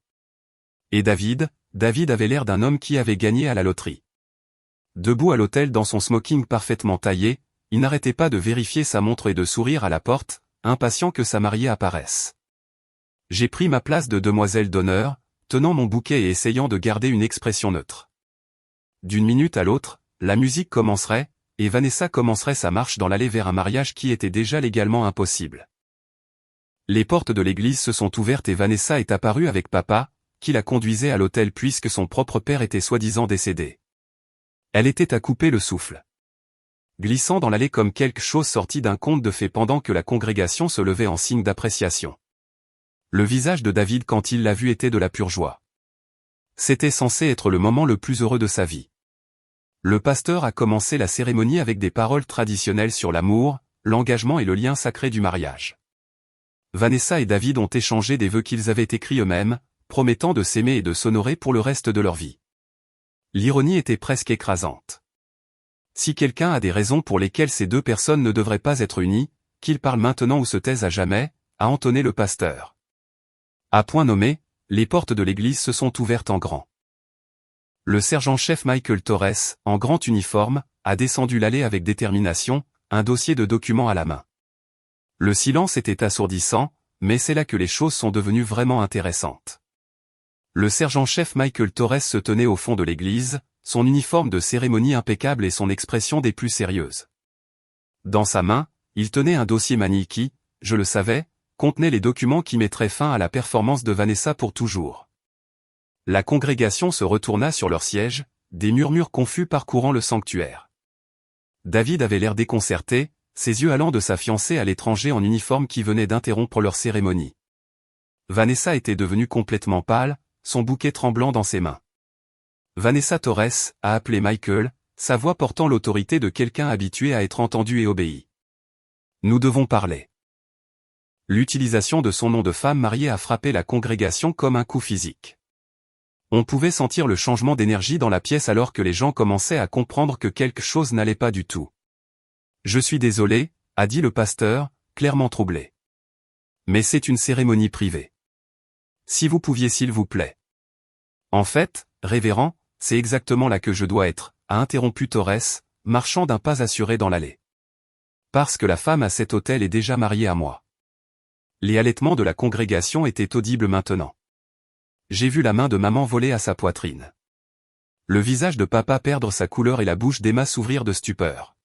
Et David avait l'air d'un homme qui avait gagné à la loterie. Debout à l'hôtel dans son smoking parfaitement taillé, il n'arrêtait pas de vérifier sa montre et de sourire à la porte, impatient que sa mariée apparaisse. J'ai pris ma place de demoiselle d'honneur, tenant mon bouquet et essayant de garder une expression neutre. D'une minute à l'autre, la musique commencerait, et Vanessa commencerait sa marche dans l'allée vers un mariage qui était déjà légalement impossible. Les portes de l'église se sont ouvertes et Vanessa est apparue avec papa, qui la conduisait à l'hôtel puisque son propre père était soi-disant décédé. Elle était à couper le souffle. Glissant dans l'allée comme quelque chose sorti d'un conte de fées pendant que la congrégation se levait en signe d'appréciation. Le visage de David quand il l'a vue était de la pure joie. C'était censé être le moment le plus heureux de sa vie. Le pasteur a commencé la cérémonie avec des paroles traditionnelles sur l'amour, l'engagement et le lien sacré du mariage. Vanessa et David ont échangé des vœux qu'ils avaient écrits eux-mêmes, promettant de s'aimer et de s'honorer pour le reste de leur vie. L'ironie était presque écrasante. Si quelqu'un a des raisons pour lesquelles ces deux personnes ne devraient pas être unies, qu'ils parlent maintenant ou se taisent à jamais, a entonné le pasteur. À point nommé, les portes de l'église se sont ouvertes en grand. Le sergent-chef Michael Torres, en grand uniforme, a descendu l'allée avec détermination, un dossier de documents à la main. Le silence était assourdissant, mais c'est là que les choses sont devenues vraiment intéressantes. Le sergent-chef Michael Torres se tenait au fond de l'église, son uniforme de cérémonie impeccable et son expression des plus sérieuses. Dans sa main, il tenait un dossier manié qui, je le savais, contenait les documents qui mettraient fin à la performance de Vanessa pour toujours. La congrégation se retourna sur leur siège, des murmures confus parcourant le sanctuaire. David avait l'air déconcerté, ses yeux allant de sa fiancée à l'étranger en uniforme qui venait d'interrompre leur cérémonie. Vanessa était devenue complètement pâle, son bouquet tremblant dans ses mains. Vanessa Torres a appelé Michael, sa voix portant l'autorité de quelqu'un habitué à être entendu et obéi. Nous devons parler. L'utilisation de son nom de femme mariée a frappé la congrégation comme un coup physique. On pouvait sentir le changement d'énergie dans la pièce alors que les gens commençaient à comprendre que quelque chose n'allait pas du tout. Je suis désolé, a dit le pasteur, clairement troublé. Mais c'est une cérémonie privée. Si vous pouviez s'il vous plaît. En fait, révérend, c'est exactement là que je dois être, a interrompu Torres, marchant d'un pas assuré dans l'allée. Parce que la femme à cet hôtel est déjà mariée à moi. Les halètements de la congrégation étaient audibles maintenant. J'ai vu la main de maman voler à sa poitrine. Le visage de papa perdre sa couleur et la bouche d'Emma s'ouvrir de stupeur.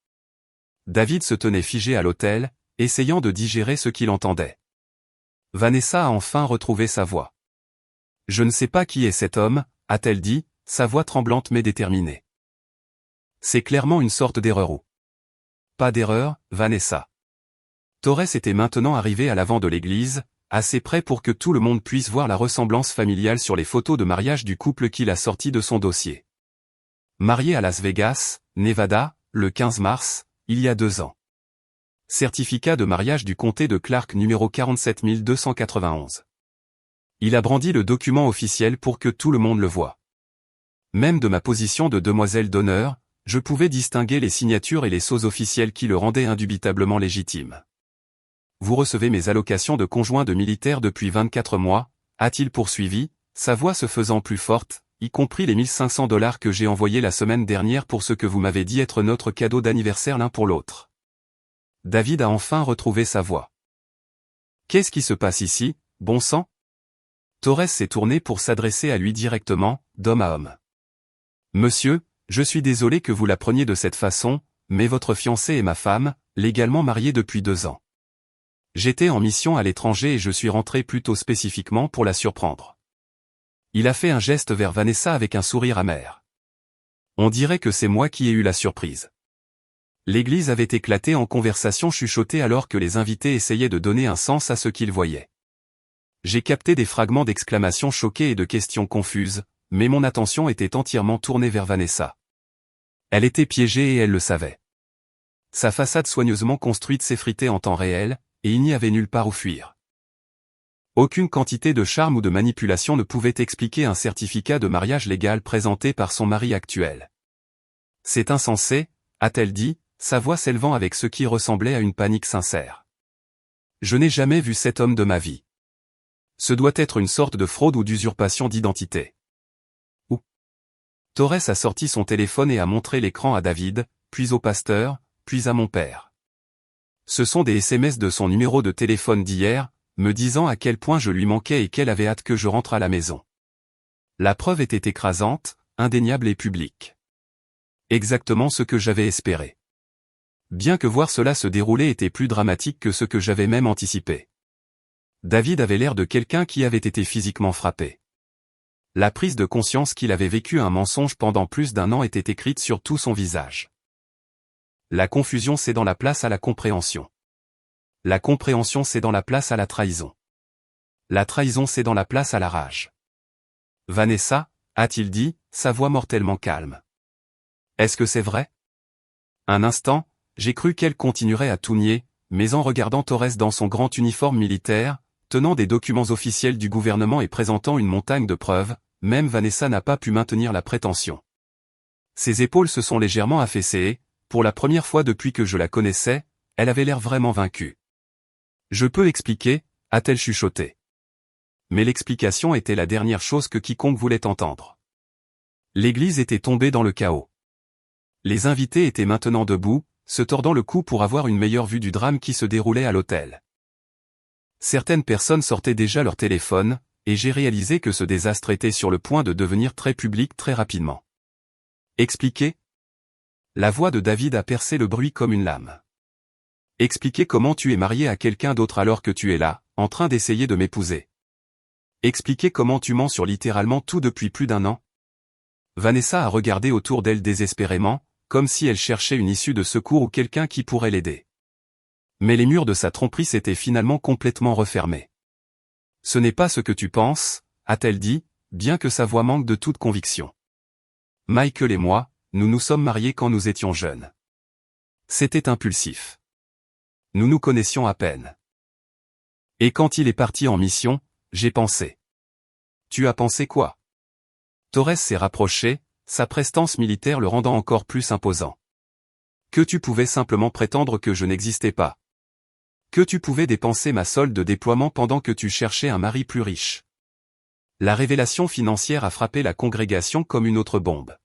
David se tenait figé à l'autel, essayant de digérer ce qu'il entendait. Vanessa a enfin retrouvé sa voix. Je ne sais pas qui est cet homme, a-t-elle dit, sa voix tremblante mais déterminée. C'est clairement une sorte d'erreur ou. Pas d'erreur, Vanessa. Torres était maintenant arrivé à l'avant de l'église, assez près pour que tout le monde puisse voir la ressemblance familiale sur les photos de mariage du couple qu'il a sorti de son dossier. Marié à Las Vegas, Nevada, le 15 mars, il y a 2 ans. Certificat de mariage du comté de Clark numéro 47291. Il a brandi le document officiel pour que tout le monde le voie. Même de ma position de demoiselle d'honneur, je pouvais distinguer les signatures et les sceaux officiels qui le rendaient indubitablement légitime. Vous recevez mes allocations de conjoint de militaire depuis 24 mois, a-t-il poursuivi, sa voix se faisant plus forte, y compris les $1500 que j'ai envoyés la semaine dernière pour ce que vous m'avez dit être notre cadeau d'anniversaire l'un pour l'autre. David a enfin retrouvé sa voix. Qu'est-ce qui se passe ici, bon sang? Torres s'est tourné pour s'adresser à lui directement, d'homme à homme. Monsieur, je suis désolé que vous la preniez de cette façon, mais votre fiancée est ma femme, légalement mariée depuis 2 ans. J'étais en mission à l'étranger et je suis rentré plutôt spécifiquement pour la surprendre. Il a fait un geste vers Vanessa avec un sourire amer. On dirait que c'est moi qui ai eu la surprise. L'église avait éclaté en conversation chuchotée alors que les invités essayaient de donner un sens à ce qu'ils voyaient. J'ai capté des fragments d'exclamations choquées et de questions confuses, mais mon attention était entièrement tournée vers Vanessa. Elle était piégée et elle le savait. Sa façade soigneusement construite s'effritait en temps réel, et il n'y avait nulle part où fuir. Aucune quantité de charme ou de manipulation ne pouvait expliquer un certificat de mariage légal présenté par son mari actuel. C'est insensé, a-t-elle dit, sa voix s'élevant avec ce qui ressemblait à une panique sincère. Je n'ai jamais vu cet homme de ma vie. Ce doit être une sorte de fraude ou d'usurpation d'identité. Ou. Torres a sorti son téléphone et a montré l'écran à David, puis au pasteur, puis à mon père. Ce sont des SMS de son numéro de téléphone d'hier, me disant à quel point je lui manquais et qu'elle avait hâte que je rentre à la maison. La preuve était écrasante, indéniable et publique. Exactement ce que j'avais espéré. Bien que voir cela se dérouler était plus dramatique que ce que j'avais même anticipé. David avait l'air de quelqu'un qui avait été physiquement frappé. La prise de conscience qu'il avait vécu un mensonge pendant plus d'1 an était écrite sur tout son visage. La confusion cédant la place à la compréhension. La compréhension cédant la place à la trahison. La trahison cédant la place à la rage. Vanessa, a-t-il dit, sa voix mortellement calme. Est-ce que c'est vrai? Un instant, j'ai cru qu'elle continuerait à tout nier, mais en regardant Torres dans son grand uniforme militaire, tenant des documents officiels du gouvernement et présentant une montagne de preuves, même Vanessa n'a pas pu maintenir la prétention. Ses épaules se sont légèrement affaissées et, pour la première fois depuis que je la connaissais, elle avait l'air vraiment vaincue. Je peux expliquer, a-t-elle chuchoté. Mais l'explication était la dernière chose que quiconque voulait entendre. L'église était tombée dans le chaos. Les invités étaient maintenant debout, se tordant le cou pour avoir une meilleure vue du drame qui se déroulait à l'hôtel. Certaines personnes sortaient déjà leur téléphone, et j'ai réalisé que ce désastre était sur le point de devenir très public très rapidement. Expliquez. La voix de David a percé le bruit comme une lame. Expliquez comment tu es marié à quelqu'un d'autre alors que tu es là, en train d'essayer de m'épouser. Expliquez comment tu mens sur littéralement tout depuis plus d'1 an. Vanessa a regardé autour d'elle désespérément, comme si elle cherchait une issue de secours ou quelqu'un qui pourrait l'aider. Mais les murs de sa tromperie s'étaient finalement complètement refermés. Ce n'est pas ce que tu penses, a-t-elle dit, bien que sa voix manque de toute conviction. Michael et moi, nous nous sommes mariés quand nous étions jeunes. C'était impulsif. Nous nous connaissions à peine. Et quand il est parti en mission, j'ai pensé. Tu as pensé quoi? Torres s'est rapproché, sa prestance militaire le rendant encore plus imposant. Que tu pouvais simplement prétendre que je n'existais pas. Que tu pouvais dépenser ma solde de déploiement pendant que tu cherchais un mari plus riche. La révélation financière a frappé la congrégation comme une autre bombe.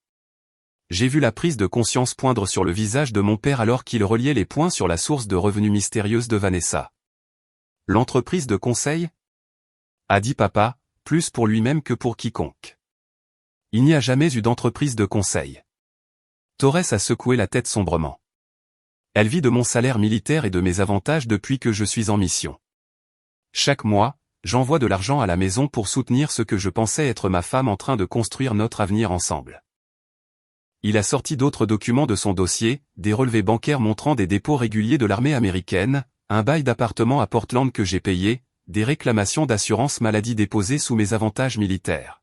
J'ai vu la prise de conscience poindre sur le visage de mon père alors qu'il reliait les points sur la source de revenus mystérieuse de Vanessa. L'entreprise de conseil? A dit papa, plus pour lui-même que pour quiconque. Il n'y a jamais eu d'entreprise de conseil. Torres a secoué la tête sombrement. Elle vit de mon salaire militaire et de mes avantages depuis que je suis en mission. Chaque mois, j'envoie de l'argent à la maison pour soutenir ce que je pensais être ma femme en train de construire notre avenir ensemble. Il a sorti d'autres documents de son dossier, des relevés bancaires montrant des dépôts réguliers de l'armée américaine, un bail d'appartement à Portland que j'ai payé, des réclamations d'assurance maladie déposées sous mes avantages militaires.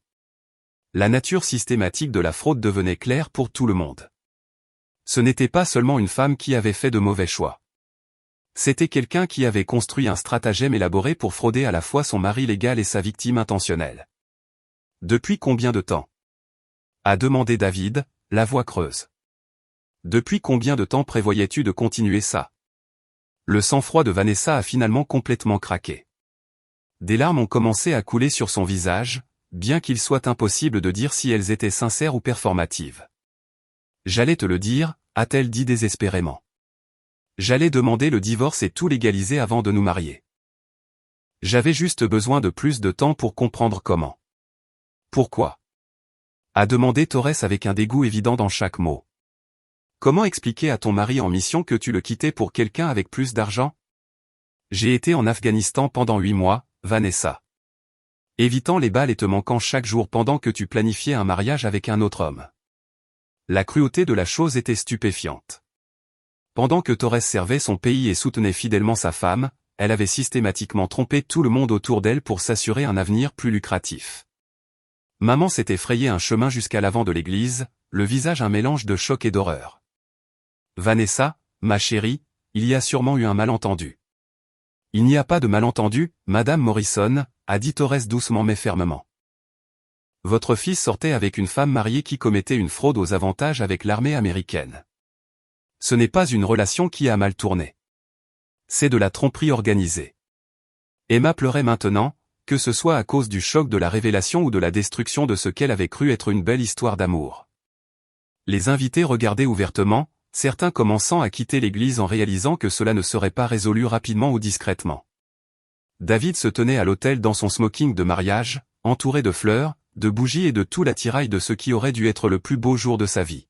La nature systématique de la fraude devenait claire pour tout le monde. Ce n'était pas seulement une femme qui avait fait de mauvais choix. C'était quelqu'un qui avait construit un stratagème élaboré pour frauder à la fois son mari légal et sa victime intentionnelle. Depuis combien de temps? A demandé David, la voix creuse. Depuis combien de temps prévoyais-tu de continuer ça? Le sang-froid de Vanessa a finalement complètement craqué. Des larmes ont commencé à couler sur son visage, bien qu'il soit impossible de dire si elles étaient sincères ou performatives. J'allais te le dire, a-t-elle dit désespérément. J'allais demander le divorce et tout légaliser avant de nous marier. J'avais juste besoin de plus de temps pour comprendre comment. Pourquoi? A demandé Torres avec un dégoût évident dans chaque mot. Comment expliquer à ton mari en mission que tu le quittais pour quelqu'un avec plus d'argent? J'ai été en Afghanistan pendant 8 mois, Vanessa. Évitant les balles et te manquant chaque jour pendant que tu planifiais un mariage avec un autre homme. La cruauté de la chose était stupéfiante. Pendant que Torres servait son pays et soutenait fidèlement sa femme, elle avait systématiquement trompé tout le monde autour d'elle pour s'assurer un avenir plus lucratif. Maman s'était frayé un chemin jusqu'à l'avant de l'église, le visage un mélange de choc et d'horreur. Vanessa, ma chérie, il y a sûrement eu un malentendu. Il n'y a pas de malentendu, Madame Morrison, a dit Torres doucement mais fermement. Votre fils sortait avec une femme mariée qui commettait une fraude aux avantages avec l'armée américaine. Ce n'est pas une relation qui a mal tourné. C'est de la tromperie organisée. Emma pleurait maintenant, que ce soit à cause du choc de la révélation ou de la destruction de ce qu'elle avait cru être une belle histoire d'amour. Les invités regardaient ouvertement, certains commençant à quitter l'église en réalisant que cela ne serait pas résolu rapidement ou discrètement. David se tenait à l'autel dans son smoking de mariage, entouré de fleurs, de bougies et de tout l'attirail de ce qui aurait dû être le plus beau jour de sa vie.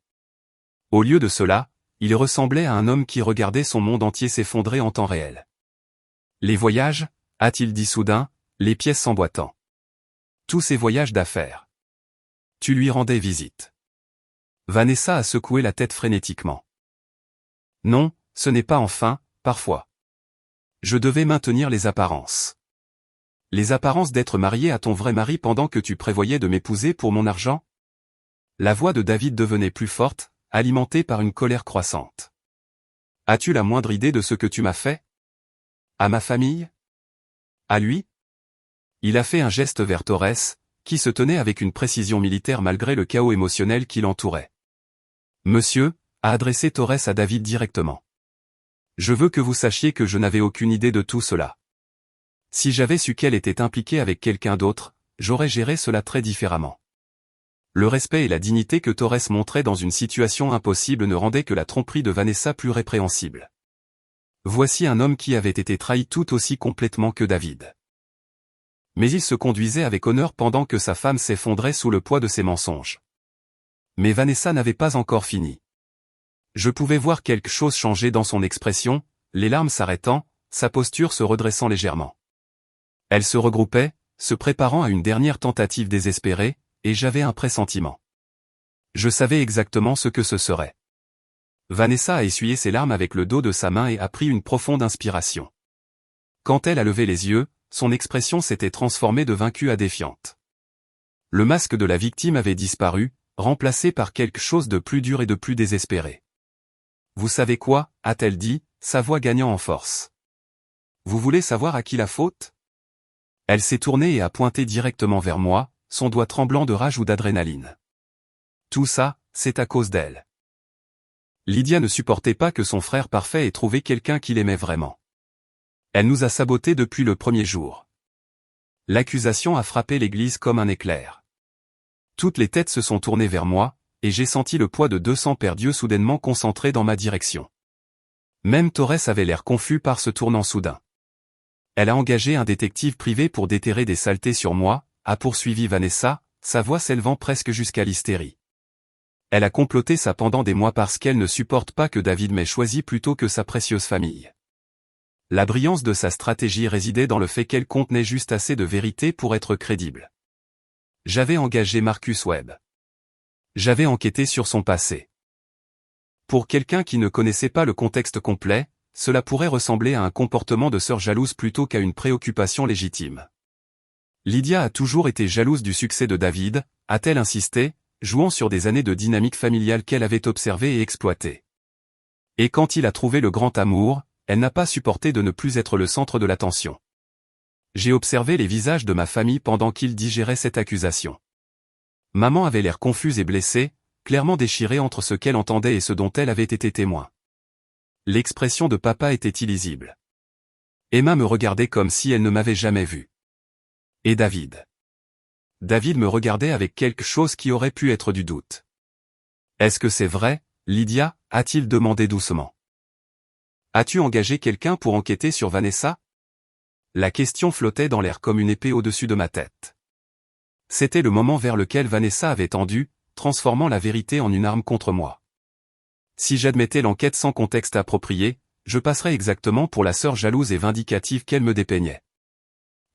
Au lieu de cela, il ressemblait à un homme qui regardait son monde entier s'effondrer en temps réel. Les voyages, a-t-il dit soudain, les pièces s'emboîtant. Tous ces voyages d'affaires. Tu lui rendais visite. Vanessa a secoué la tête frénétiquement. Non, ce n'est pas enfin, parfois. Je devais maintenir les apparences. Les apparences d'être marié à ton vrai mari pendant que tu prévoyais de m'épouser pour mon argent? La voix de David devenait plus forte, alimentée par une colère croissante. As-tu la moindre idée de ce que tu m'as fait? À ma famille? À lui? Il a fait un geste vers Torres, qui se tenait avec une précision militaire malgré le chaos émotionnel qui l'entourait. Monsieur, a adressé Torres à David directement. Je veux que vous sachiez que je n'avais aucune idée de tout cela. Si j'avais su qu'elle était impliquée avec quelqu'un d'autre, j'aurais géré cela très différemment. Le respect et la dignité que Torres montrait dans une situation impossible ne rendaient que la tromperie de Vanessa plus répréhensible. Voici un homme qui avait été trahi tout aussi complètement que David. Mais il se conduisait avec honneur pendant que sa femme s'effondrait sous le poids de ses mensonges. Mais Vanessa n'avait pas encore fini. Je pouvais voir quelque chose changer dans son expression, les larmes s'arrêtant, sa posture se redressant légèrement. Elle se regroupait, se préparant à une dernière tentative désespérée, et j'avais un pressentiment. Je savais exactement ce que ce serait. Vanessa a essuyé ses larmes avec le dos de sa main et a pris une profonde inspiration. Quand elle a levé les yeux, son expression s'était transformée de vaincue à défiante. Le masque de la victime avait disparu, remplacé par quelque chose de plus dur et de plus désespéré. Vous savez quoi, a-t-elle dit, sa voix gagnant en force. Vous voulez savoir à qui la faute? Elle s'est tournée et a pointé directement vers moi, son doigt tremblant de rage ou d'adrénaline. Tout ça, c'est à cause d'elle. Lydia ne supportait pas que son frère parfait ait trouvé quelqu'un qui l'aimait vraiment. Elle nous a sabotés depuis le premier jour. L'accusation a frappé l'église comme un éclair. Toutes les têtes se sont tournées vers moi, et j'ai senti le poids de 200 perdus soudainement concentré dans ma direction. Même Torres avait l'air confus par ce tournant soudain. Elle a engagé un détective privé pour déterrer des saletés sur moi, a poursuivi Vanessa, sa voix s'élevant presque jusqu'à l'hystérie. Elle a comploté ça pendant des mois parce qu'elle ne supporte pas que David m'ait choisi plutôt que sa précieuse famille. La brillance de sa stratégie résidait dans le fait qu'elle contenait juste assez de vérité pour être crédible. J'avais engagé Marcus Webb. J'avais enquêté sur son passé. Pour quelqu'un qui ne connaissait pas le contexte complet, cela pourrait ressembler à un comportement de sœur jalouse plutôt qu'à une préoccupation légitime. Lydia a toujours été jalouse du succès de David, a-t-elle insisté, jouant sur des années de dynamique familiale qu'elle avait observée et exploitée. Et quand il a trouvé le grand amour, elle n'a pas supporté de ne plus être le centre de l'attention. J'ai observé les visages de ma famille pendant qu'ils digéraient cette accusation. Maman avait l'air confuse et blessée, clairement déchirée entre ce qu'elle entendait et ce dont elle avait été témoin. L'expression de papa était illisible. Emma me regardait comme si elle ne m'avait jamais vu. Et David. David me regardait avec quelque chose qui aurait pu être du doute. Est-ce que c'est vrai, Lydia, a-t-il demandé doucement. As-tu engagé quelqu'un pour enquêter sur Vanessa? La question flottait dans l'air comme une épée au-dessus de ma tête. C'était le moment vers lequel Vanessa avait tendu, transformant la vérité en une arme contre moi. Si j'admettais l'enquête sans contexte approprié, je passerais exactement pour la sœur jalouse et vindicative qu'elle me dépeignait.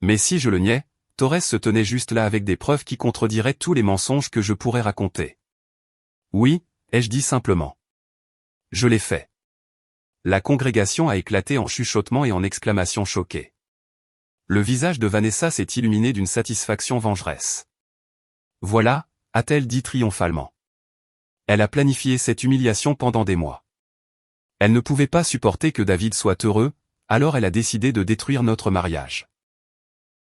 Mais si je le niais, Torres se tenait juste là avec des preuves qui contrediraient tous les mensonges que je pourrais raconter. Oui, ai-je dit simplement. Je l'ai fait. La congrégation a éclaté en chuchotements et en exclamations choquées. Le visage de Vanessa s'est illuminé d'une satisfaction vengeresse. Voilà, a-t-elle dit triomphalement. Elle a planifié cette humiliation pendant des mois. Elle ne pouvait pas supporter que David soit heureux, alors elle a décidé de détruire notre mariage.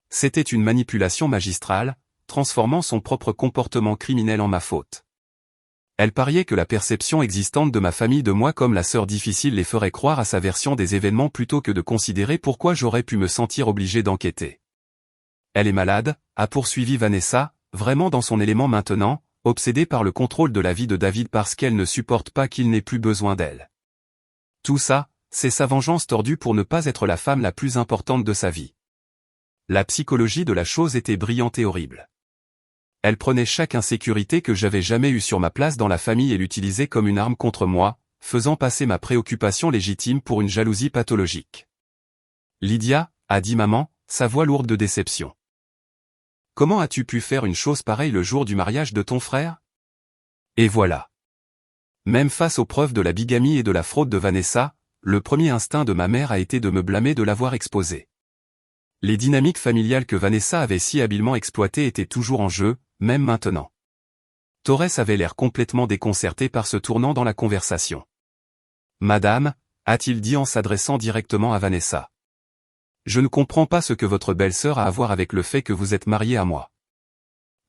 C'était une manipulation magistrale, transformant son propre comportement criminel en ma faute. Elle pariait que la perception existante de ma famille de moi comme la sœur difficile les ferait croire à sa version des événements plutôt que de considérer pourquoi j'aurais pu me sentir obligé d'enquêter. Elle est malade, a poursuivi Vanessa, vraiment dans son élément maintenant, obsédée par le contrôle de la vie de David parce qu'elle ne supporte pas qu'il n'ait plus besoin d'elle. Tout ça, c'est sa vengeance tordue pour ne pas être la femme la plus importante de sa vie. La psychologie de la chose était brillante et horrible. Elle prenait chaque insécurité que j'avais jamais eue sur ma place dans la famille et l'utilisait comme une arme contre moi, faisant passer ma préoccupation légitime pour une jalousie pathologique. Lydia, a dit maman, sa voix lourde de déception. Comment as-tu pu faire une chose pareille le jour du mariage de ton frère? Et voilà. Même face aux preuves de la bigamie et de la fraude de Vanessa, le premier instinct de ma mère a été de me blâmer de l'avoir exposée. Les dynamiques familiales que Vanessa avait si habilement exploitées étaient toujours en jeu, même maintenant. Torres avait l'air complètement déconcerté par ce tournant dans la conversation. « Madame » a-t-il dit en s'adressant directement à Vanessa. « Je ne comprends pas ce que votre belle-sœur a à voir avec le fait que vous êtes mariée à moi. »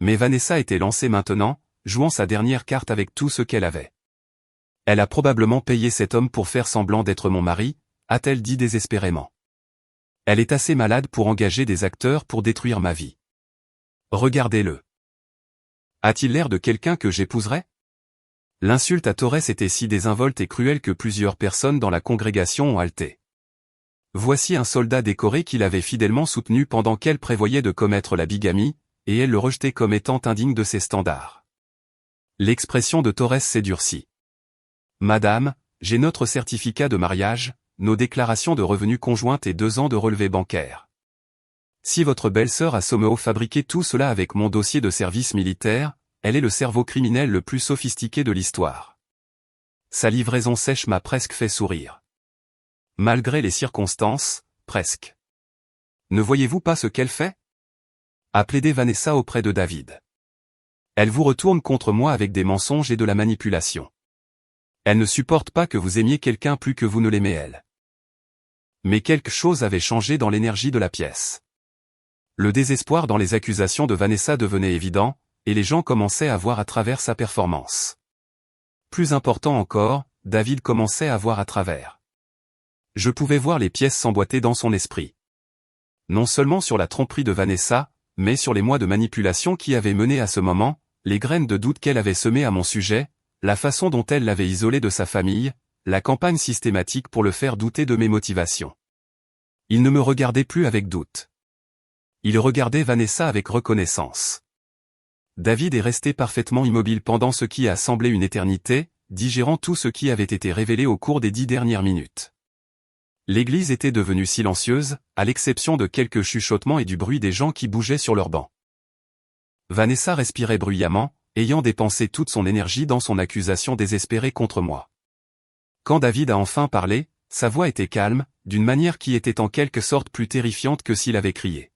Mais Vanessa était lancée maintenant, jouant sa dernière carte avec tout ce qu'elle avait. « Elle a probablement payé cet homme pour faire semblant d'être mon mari » a-t-elle dit désespérément. « Elle est assez malade pour engager des acteurs pour détruire ma vie. Regardez-le. A-t-il l'air de quelqu'un que j'épouserais ?» L'insulte à Torres était si désinvolte et cruelle que plusieurs personnes dans la congrégation ont halté. Voici un soldat décoré qui l'avait fidèlement soutenu pendant qu'elle prévoyait de commettre la bigamie, et elle le rejetait comme étant indigne de ses standards. L'expression de Torres s'est durcie. « Madame, j'ai notre certificat de mariage, nos déclarations de revenus conjointes et 2 ans de relevé bancaire. Si votre belle-sœur a sommeau fabriqué tout cela avec mon dossier de service militaire, elle est le cerveau criminel le plus sophistiqué de l'histoire. » Sa livraison sèche m'a presque fait sourire. Malgré les circonstances, presque. Ne voyez-vous pas ce qu'elle fait ? A plaidé Vanessa auprès de David. Elle vous retourne contre moi avec des mensonges et de la manipulation. Elle ne supporte pas que vous aimiez quelqu'un plus que vous ne l'aimez elle. Mais quelque chose avait changé dans l'énergie de la pièce. Le désespoir dans les accusations de Vanessa devenait évident, et les gens commençaient à voir à travers sa performance. Plus important encore, David commençait à voir à travers. Je pouvais voir les pièces s'emboîter dans son esprit. Non seulement sur la tromperie de Vanessa, mais sur les mois de manipulation qui avaient mené à ce moment, les graines de doute qu'elle avait semées à mon sujet, la façon dont elle l'avait isolé de sa famille, la campagne systématique pour le faire douter de mes motivations. Il ne me regardait plus avec doute. Il regardait Vanessa avec reconnaissance. David est resté parfaitement immobile pendant ce qui a semblé une éternité, digérant tout ce qui avait été révélé au cours des 10 dernières minutes. L'église était devenue silencieuse, à l'exception de quelques chuchotements et du bruit des gens qui bougeaient sur leurs bancs. Vanessa respirait bruyamment, ayant dépensé toute son énergie dans son accusation désespérée contre moi. Quand David a enfin parlé, sa voix était calme, d'une manière qui était en quelque sorte plus terrifiante que s'il avait crié.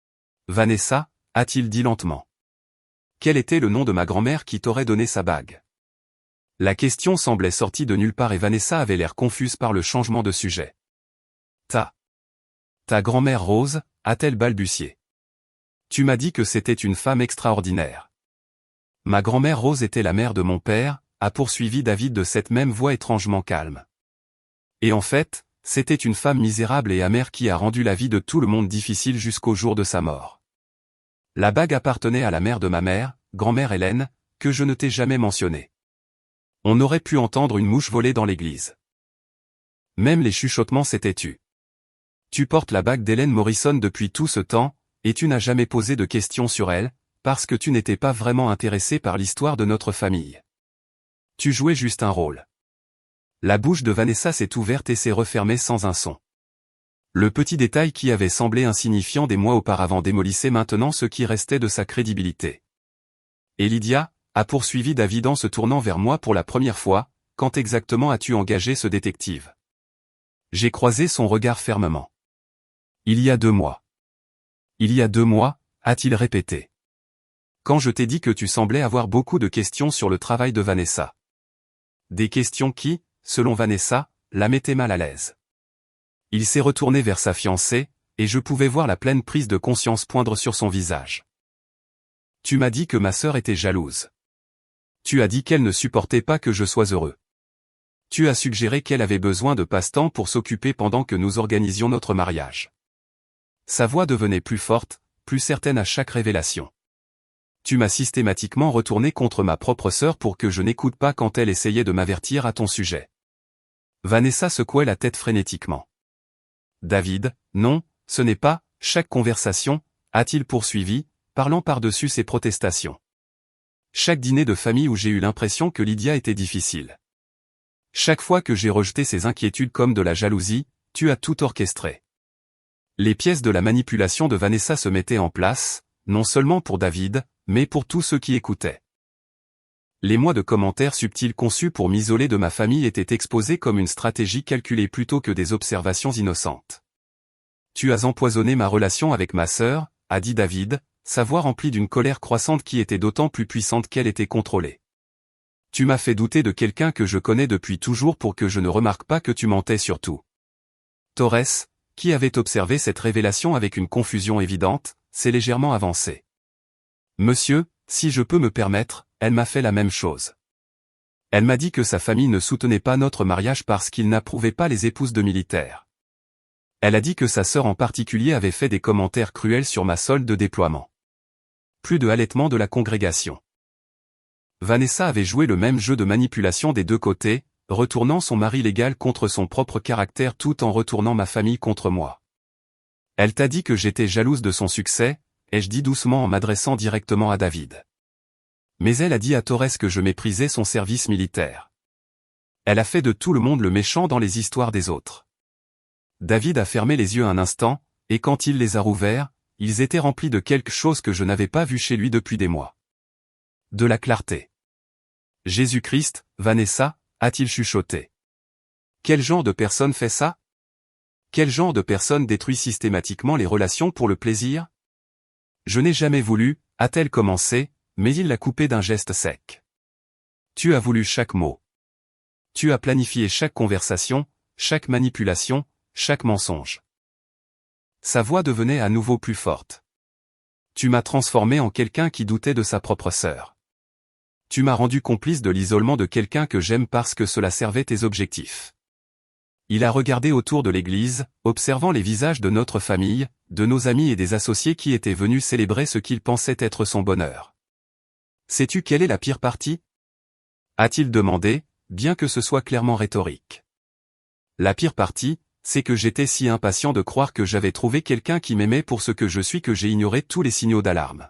« Vanessa » a-t-il dit lentement. « Quel était le nom de ma grand-mère qui t'aurait donné sa bague ?» La question semblait sortie de nulle part et Vanessa avait l'air confuse par le changement de sujet. Ta grand-mère Rose, a-t-elle balbutié. Tu m'as dit que c'était une femme extraordinaire. Ma grand-mère Rose était la mère de mon père, a poursuivi David de cette même voix étrangement calme. Et en fait, c'était une femme misérable et amère qui a rendu la vie de tout le monde difficile jusqu'au jour de sa mort. La bague appartenait à la mère de ma mère, grand-mère Hélène, que je ne t'ai jamais mentionnée. On aurait pu entendre une mouche voler dans l'église. Même les chuchotements s'étaient tus. Tu portes la bague d'Hélène Morrison depuis tout ce temps, et tu n'as jamais posé de questions sur elle, parce que tu n'étais pas vraiment intéressé par l'histoire de notre famille. Tu jouais juste un rôle. La bouche de Vanessa s'est ouverte et s'est refermée sans un son. Le petit détail qui avait semblé insignifiant des mois auparavant démolissait maintenant ce qui restait de sa crédibilité. Et Lydia, a poursuivi David en se tournant vers moi pour la première fois, quand exactement as-tu engagé ce détective ? J'ai croisé son regard fermement. Il y a 2 mois. Il y a 2 mois, a-t-il répété. Quand je t'ai dit que tu semblais avoir beaucoup de questions sur le travail de Vanessa. Des questions qui, selon Vanessa, la mettaient mal à l'aise. Il s'est retourné vers sa fiancée, et je pouvais voir la pleine prise de conscience poindre sur son visage. Tu m'as dit que ma sœur était jalouse. Tu as dit qu'elle ne supportait pas que je sois heureux. Tu as suggéré qu'elle avait besoin de passe-temps pour s'occuper pendant que nous organisions notre mariage. Sa voix devenait plus forte, plus certaine à chaque révélation. Tu m'as systématiquement retourné contre ma propre sœur pour que je n'écoute pas quand elle essayait de m'avertir à ton sujet. Vanessa secouait la tête frénétiquement. David, non, ce n'est pas, chaque conversation, a-t-il poursuivi, parlant par-dessus ses protestations. Chaque dîner de famille où j'ai eu l'impression que Lydia était difficile. Chaque fois que j'ai rejeté ses inquiétudes comme de la jalousie, tu as tout orchestré. Les pièces de la manipulation de Vanessa se mettaient en place, non seulement pour David, mais pour tous ceux qui écoutaient. Les mois de commentaires subtils conçus pour m'isoler de ma famille étaient exposés comme une stratégie calculée plutôt que des observations innocentes. Tu as empoisonné ma relation avec ma sœur, a dit David, sa voix remplie d'une colère croissante qui était d'autant plus puissante qu'elle était contrôlée. Tu m'as fait douter de quelqu'un que je connais depuis toujours pour que je ne remarque pas que tu mentais sur tout. Torres, qui avait observé cette révélation avec une confusion évidente, s'est légèrement avancé. Monsieur, si je peux me permettre, elle m'a fait la même chose. Elle m'a dit que sa famille ne soutenait pas notre mariage parce qu'il n'approuvait pas les épouses de militaires. Elle a dit que sa sœur en particulier avait fait des commentaires cruels sur ma solde de déploiement. Plus de halètement de la congrégation. Vanessa avait joué le même jeu de manipulation des deux côtés, retournant son mari légal contre son propre caractère tout en retournant ma famille contre moi. Elle t'a dit que j'étais jalouse de son succès, ai-je dit doucement en m'adressant directement à David. Mais elle a dit à Torres que je méprisais son service militaire. Elle a fait de tout le monde le méchant dans les histoires des autres. David a fermé les yeux un instant, et quand il les a rouverts, ils étaient remplis de quelque chose que je n'avais pas vu chez lui depuis des mois. De la clarté. Jésus-Christ, Vanessa, a-t-il chuchoté. Quel genre de personne fait ça? Quel genre de personne détruit systématiquement les relations pour le plaisir? Je n'ai jamais voulu, a-t-elle commencé, mais il l'a coupé d'un geste sec. Tu as voulu chaque mot. Tu as planifié chaque conversation, chaque manipulation, chaque mensonge. Sa voix devenait à nouveau plus forte. Tu m'as transformé en quelqu'un qui doutait de sa propre sœur. Tu m'as rendu complice de l'isolement de quelqu'un que j'aime parce que cela servait tes objectifs. Il a regardé autour de l'église, observant les visages de notre famille, de nos amis et des associés qui étaient venus célébrer ce qu'il pensait être son bonheur. Sais-tu quelle est la pire partie? A-t-il demandé, bien que ce soit clairement rhétorique. La pire partie, c'est que j'étais si impatient de croire que j'avais trouvé quelqu'un qui m'aimait pour ce que je suis que j'ai ignoré tous les signaux d'alarme.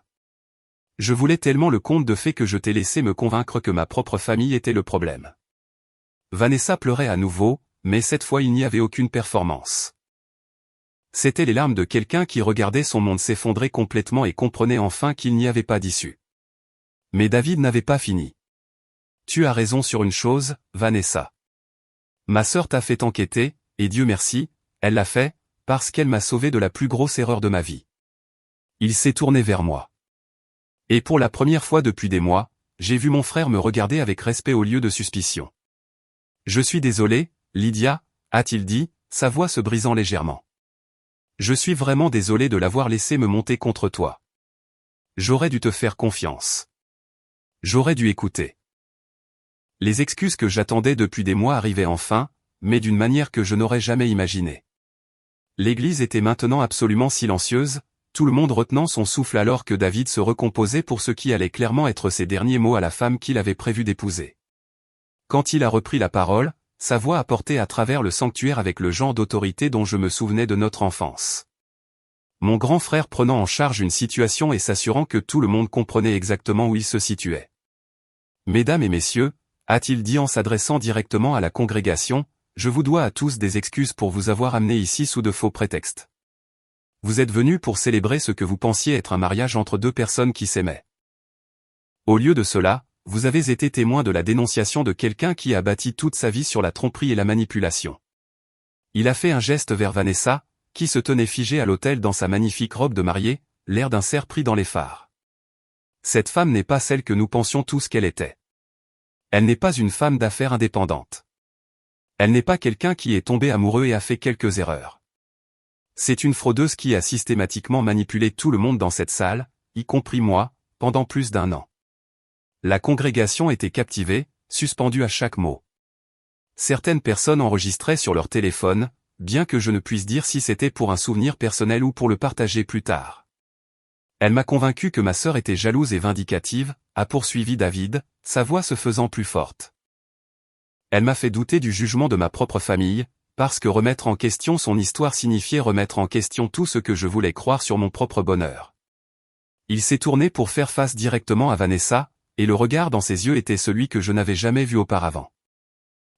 Je voulais tellement le conte de fées que je t'ai laissé me convaincre que ma propre famille était le problème. Vanessa pleurait à nouveau, mais cette fois il n'y avait aucune performance. C'étaient les larmes de quelqu'un qui regardait son monde s'effondrer complètement et comprenait enfin qu'il n'y avait pas d'issue. Mais David n'avait pas fini. Tu as raison sur une chose, Vanessa. Ma sœur t'a fait enquêter, et Dieu merci, elle l'a fait, parce qu'elle m'a sauvé de la plus grosse erreur de ma vie. Il s'est tourné vers moi. Et pour la première fois depuis des mois, j'ai vu mon frère me regarder avec respect au lieu de suspicion. Je suis désolé, Lydia, a-t-il dit, sa voix se brisant légèrement. Je suis vraiment désolé de l'avoir laissé me monter contre toi. J'aurais dû te faire confiance. J'aurais dû écouter. Les excuses que j'attendais depuis des mois arrivaient enfin, mais d'une manière que je n'aurais jamais imaginée. L'église était maintenant absolument silencieuse, tout le monde retenant son souffle alors que David se recomposait pour ce qui allait clairement être ses derniers mots à la femme qu'il avait prévu d'épouser. Quand il a repris la parole, sa voix a porté à travers le sanctuaire avec le genre d'autorité dont je me souvenais de notre enfance. Mon grand frère prenant en charge une situation et s'assurant que tout le monde comprenait exactement où il se situait. Mesdames et messieurs, a-t-il dit en s'adressant directement à la congrégation, je vous dois à tous des excuses pour vous avoir amené ici sous de faux prétextes. Vous êtes venus pour célébrer ce que vous pensiez être un mariage entre deux personnes qui s'aimaient. Au lieu de cela, vous avez été témoin de la dénonciation de quelqu'un qui a bâti toute sa vie sur la tromperie et la manipulation. Il a fait un geste vers Vanessa, qui se tenait figée à l'autel dans sa magnifique robe de mariée, l'air d'un cerf pris dans les phares. Cette femme n'est pas celle que nous pensions tous qu'elle était. Elle n'est pas une femme d'affaires indépendante. Elle n'est pas quelqu'un qui est tombé amoureux et a fait quelques erreurs. C'est une fraudeuse qui a systématiquement manipulé tout le monde dans cette salle, y compris moi, pendant plus d'1 an. La congrégation était captivée, suspendue à chaque mot. Certaines personnes enregistraient sur leur téléphone, bien que je ne puisse dire si c'était pour un souvenir personnel ou pour le partager plus tard. Elle m'a convaincu que ma sœur était jalouse et vindicative, a poursuivi David, sa voix se faisant plus forte. Elle m'a fait douter du jugement de ma propre famille, parce que remettre en question son histoire signifiait remettre en question tout ce que je voulais croire sur mon propre bonheur. Il s'est tourné pour faire face directement à Vanessa, et le regard dans ses yeux était celui que je n'avais jamais vu auparavant.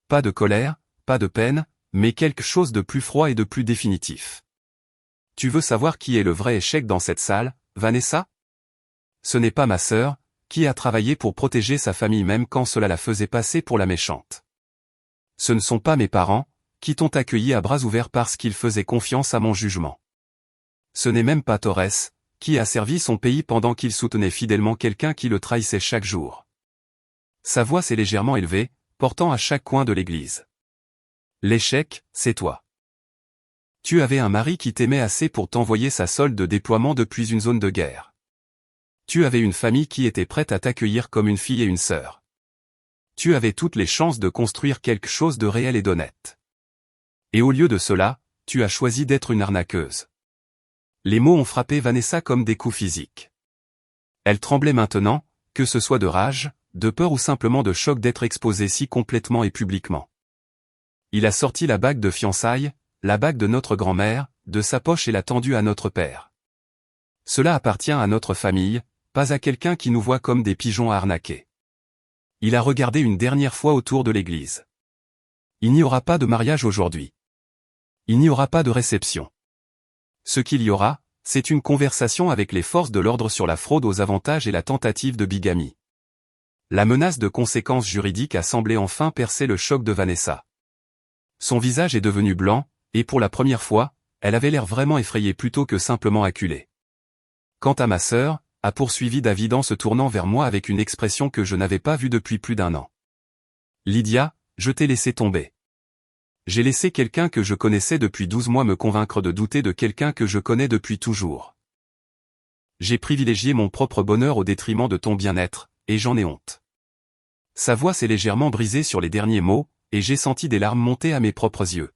Pas de colère, pas de peine, mais quelque chose de plus froid et de plus définitif. Tu veux savoir qui est le vrai échec dans cette salle, Vanessa? Ce n'est pas ma sœur, qui a travaillé pour protéger sa famille même quand cela la faisait passer pour la méchante. Ce ne sont pas mes parents, qui t'ont accueilli à bras ouverts parce qu'ils faisaient confiance à mon jugement. ce n'est même pas Torres, qui a servi son pays pendant qu'il soutenait fidèlement quelqu'un qui le trahissait chaque jour. Sa voix s'est légèrement élevée, portant à chaque coin de l'église. L'échec, c'est toi. Tu avais un mari qui t'aimait assez pour t'envoyer sa solde de déploiement depuis une zone de guerre. Tu avais une famille qui était prête à t'accueillir comme une fille et une sœur. Tu avais toutes les chances de construire quelque chose de réel et d'honnête. Et au lieu de cela, tu as choisi d'être une arnaqueuse. Les mots ont frappé Vanessa comme des coups physiques. Elle tremblait maintenant, que ce soit de rage, de peur ou simplement de choc d'être exposée si complètement et publiquement. Il a sorti la bague de fiançailles, la bague de notre grand-mère, de sa poche et l'a tendue à notre père. Cela appartient à notre famille, pas à quelqu'un qui nous voit comme des pigeons à arnaquer. Il a regardé une dernière fois autour de l'église. Il n'y aura pas de mariage aujourd'hui. Il n'y aura pas de réception. Ce qu'il y aura, c'est une conversation avec les forces de l'ordre sur la fraude aux avantages et la tentative de bigamie. La menace de conséquences juridiques a semblé enfin percer le choc de Vanessa. Son visage est devenu blanc, et pour la première fois, elle avait l'air vraiment effrayée plutôt que simplement acculée. Quant à ma sœur, a poursuivi David en se tournant vers moi avec une expression que je n'avais pas vue depuis plus d'1 an. Lydia, je t'ai laissé tomber. J'ai laissé quelqu'un que je connaissais depuis 12 mois me convaincre de douter de quelqu'un que je connais depuis toujours. J'ai privilégié mon propre bonheur au détriment de ton bien-être, et j'en ai honte. Sa voix s'est légèrement brisée sur les derniers mots, et j'ai senti des larmes monter à mes propres yeux.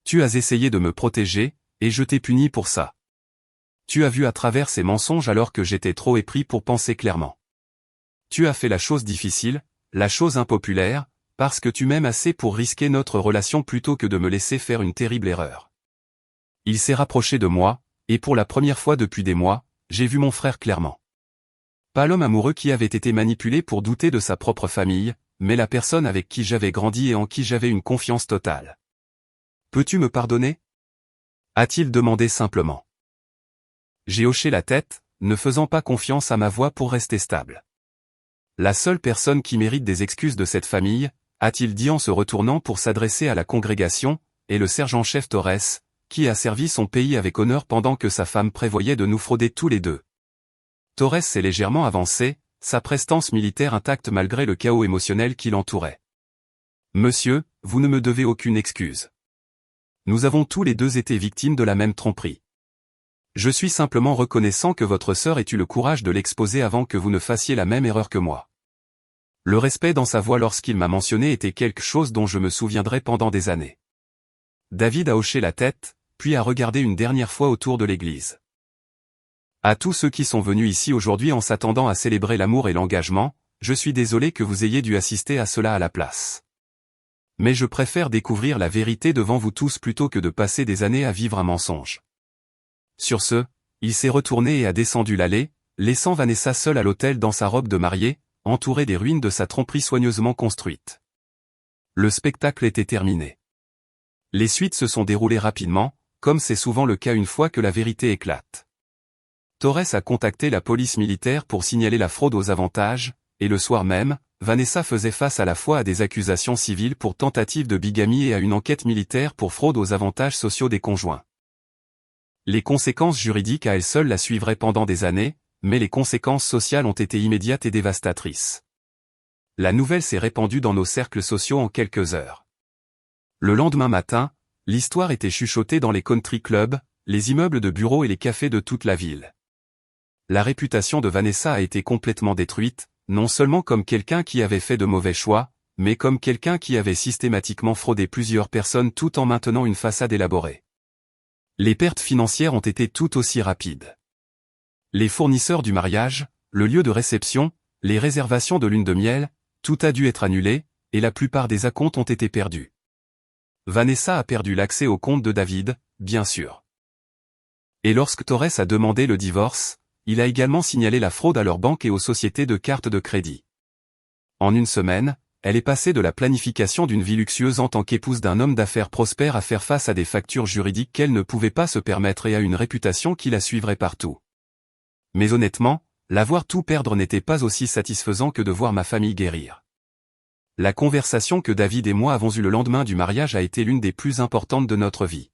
Tu as essayé de me protéger, et je t'ai puni pour ça. Tu as vu à travers ces mensonges alors que j'étais trop épris pour penser clairement. Tu as fait la chose difficile, la chose impopulaire, parce que tu m'aimes assez pour risquer notre relation plutôt que de me laisser faire une terrible erreur. Il s'est rapproché de moi, et pour la première fois depuis des mois, j'ai vu mon frère clairement. Pas l'homme amoureux qui avait été manipulé pour douter de sa propre famille, mais la personne avec qui j'avais grandi et en qui j'avais une confiance totale. Peux-tu me pardonner ? A-t-il demandé simplement. J'ai hoché la tête, ne faisant pas confiance à ma voix pour rester stable. La seule personne qui mérite des excuses de cette famille, a-t-il dit en se retournant pour s'adresser à la congrégation, est le sergent-chef Torres, qui a servi son pays avec honneur pendant que sa femme prévoyait de nous frauder tous les deux. Torres s'est légèrement avancé, sa prestance militaire intacte malgré le chaos émotionnel qui l'entourait. Monsieur, vous ne me devez aucune excuse. Nous avons tous les deux été victimes de la même tromperie. Je suis simplement reconnaissant que votre sœur ait eu le courage de l'exposer avant que vous ne fassiez la même erreur que moi. Le respect dans sa voix lorsqu'il m'a mentionné était quelque chose dont je me souviendrai pendant des années. David a hoché la tête, puis a regardé une dernière fois autour de l'église. À tous ceux qui sont venus ici aujourd'hui en s'attendant à célébrer l'amour et l'engagement, je suis désolé que vous ayez dû assister à cela à la place. Mais je préfère découvrir la vérité devant vous tous plutôt que de passer des années à vivre un mensonge. Sur ce, il s'est retourné et a descendu l'allée, laissant Vanessa seule à l'autel dans sa robe de mariée, entourée des ruines de sa tromperie soigneusement construite. Le spectacle était terminé. Les suites se sont déroulées rapidement, comme c'est souvent le cas une fois que la vérité éclate. Torres a contacté la police militaire pour signaler la fraude aux avantages, et le soir même, Vanessa faisait face à la fois à des accusations civiles pour tentative de bigamie et à une enquête militaire pour fraude aux avantages sociaux des conjoints. Les conséquences juridiques à elles seules la suivraient pendant des années, mais les conséquences sociales ont été immédiates et dévastatrices. La nouvelle s'est répandue dans nos cercles sociaux en quelques heures. Le lendemain matin, l'histoire était chuchotée dans les country clubs, les immeubles de bureaux et les cafés de toute la ville. La réputation de Vanessa a été complètement détruite, non seulement comme quelqu'un qui avait fait de mauvais choix, mais comme quelqu'un qui avait systématiquement fraudé plusieurs personnes tout en maintenant une façade élaborée. Les pertes financières ont été tout aussi rapides. Les fournisseurs du mariage, le lieu de réception, les réservations de lune de miel, tout a dû être annulé, et la plupart des acomptes ont été perdus. Vanessa a perdu l'accès au compte de David, bien sûr. Et lorsque Torres a demandé le divorce, il a également signalé la fraude à leur banque et aux sociétés de cartes de crédit. En une semaine, elle est passée de la planification d'une vie luxueuse en tant qu'épouse d'un homme d'affaires prospère à faire face à des factures juridiques qu'elle ne pouvait pas se permettre et à une réputation qui la suivrait partout. Mais honnêtement, la voir tout perdre n'était pas aussi satisfaisant que de voir ma famille guérir. La conversation que David et moi avons eue le lendemain du mariage a été l'une des plus importantes de notre vie.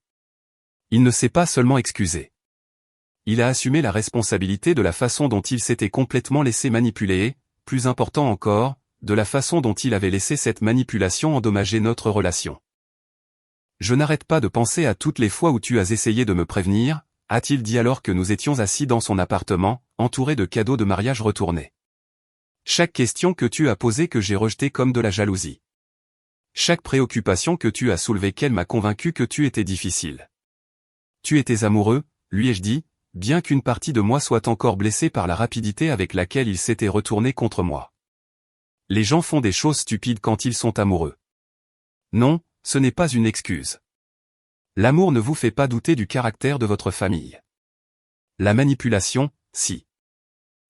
Il ne s'est pas seulement excusé. Il a assumé la responsabilité de la façon dont il s'était complètement laissé manipuler et, plus important encore, de la façon dont il avait laissé cette manipulation endommager notre relation. Je n'arrête pas de penser à toutes les fois où tu as essayé de me prévenir, a-t-il dit alors que nous étions assis dans son appartement, entourés de cadeaux de mariage retournés. Chaque question que tu as posée que j'ai rejetée comme de la jalousie. Chaque préoccupation que tu as soulevée qu'elle m'a convaincu que tu étais difficile. Tu étais amoureux, lui ai-je dit, bien qu'une partie de moi soit encore blessée par la rapidité avec laquelle il s'était retourné contre moi. Les gens font des choses stupides quand ils sont amoureux. Non, ce n'est pas une excuse. L'amour ne vous fait pas douter du caractère de votre famille. La manipulation, si.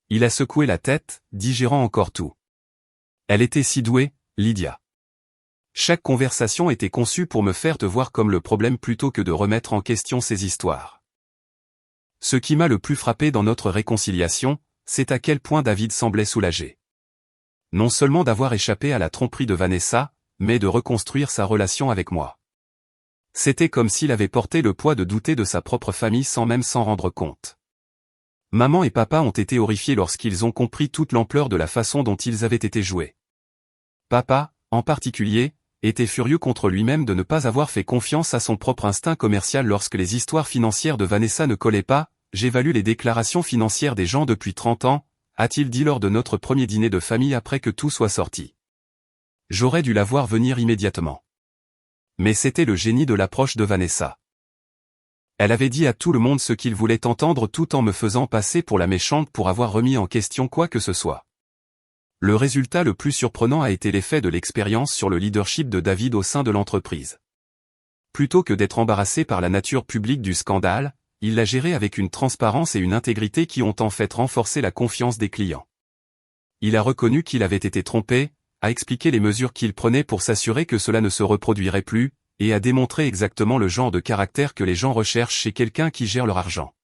Il a secoué la tête, digérant encore tout. Elle était si douée, Lydia. Chaque conversation était conçue pour me faire te voir comme le problème plutôt que de remettre en question ces histoires. Ce qui m'a le plus frappé dans notre réconciliation, c'est à quel point David semblait soulagé. Non seulement d'avoir échappé à la tromperie de Vanessa, mais de reconstruire sa relation avec moi. C'était comme s'il avait porté le poids de douter de sa propre famille sans même s'en rendre compte. Maman et papa ont été horrifiés lorsqu'ils ont compris toute l'ampleur de la façon dont ils avaient été joués. Papa, en particulier, était furieux contre lui-même de ne pas avoir fait confiance à son propre instinct commercial lorsque les histoires financières de Vanessa ne collaient pas. J'évalue les déclarations financières des gens depuis 30 ans, a-t-il dit lors de notre premier dîner de famille après que tout soit sorti. J'aurais dû la voir venir immédiatement. Mais c'était le génie de l'approche de Vanessa. Elle avait dit à tout le monde ce qu'il voulait entendre tout en me faisant passer pour la méchante pour avoir remis en question quoi que ce soit. Le résultat le plus surprenant a été l'effet de l'expérience sur le leadership de David au sein de l'entreprise. Plutôt que d'être embarrassé par la nature publique du scandale, il l'a géré avec une transparence et une intégrité qui ont en fait renforcé la confiance des clients. Il a reconnu qu'il avait été trompé, a expliqué les mesures qu'il prenait pour s'assurer que cela ne se reproduirait plus, et a démontré exactement le genre de caractère que les gens recherchent chez quelqu'un qui gère leur argent.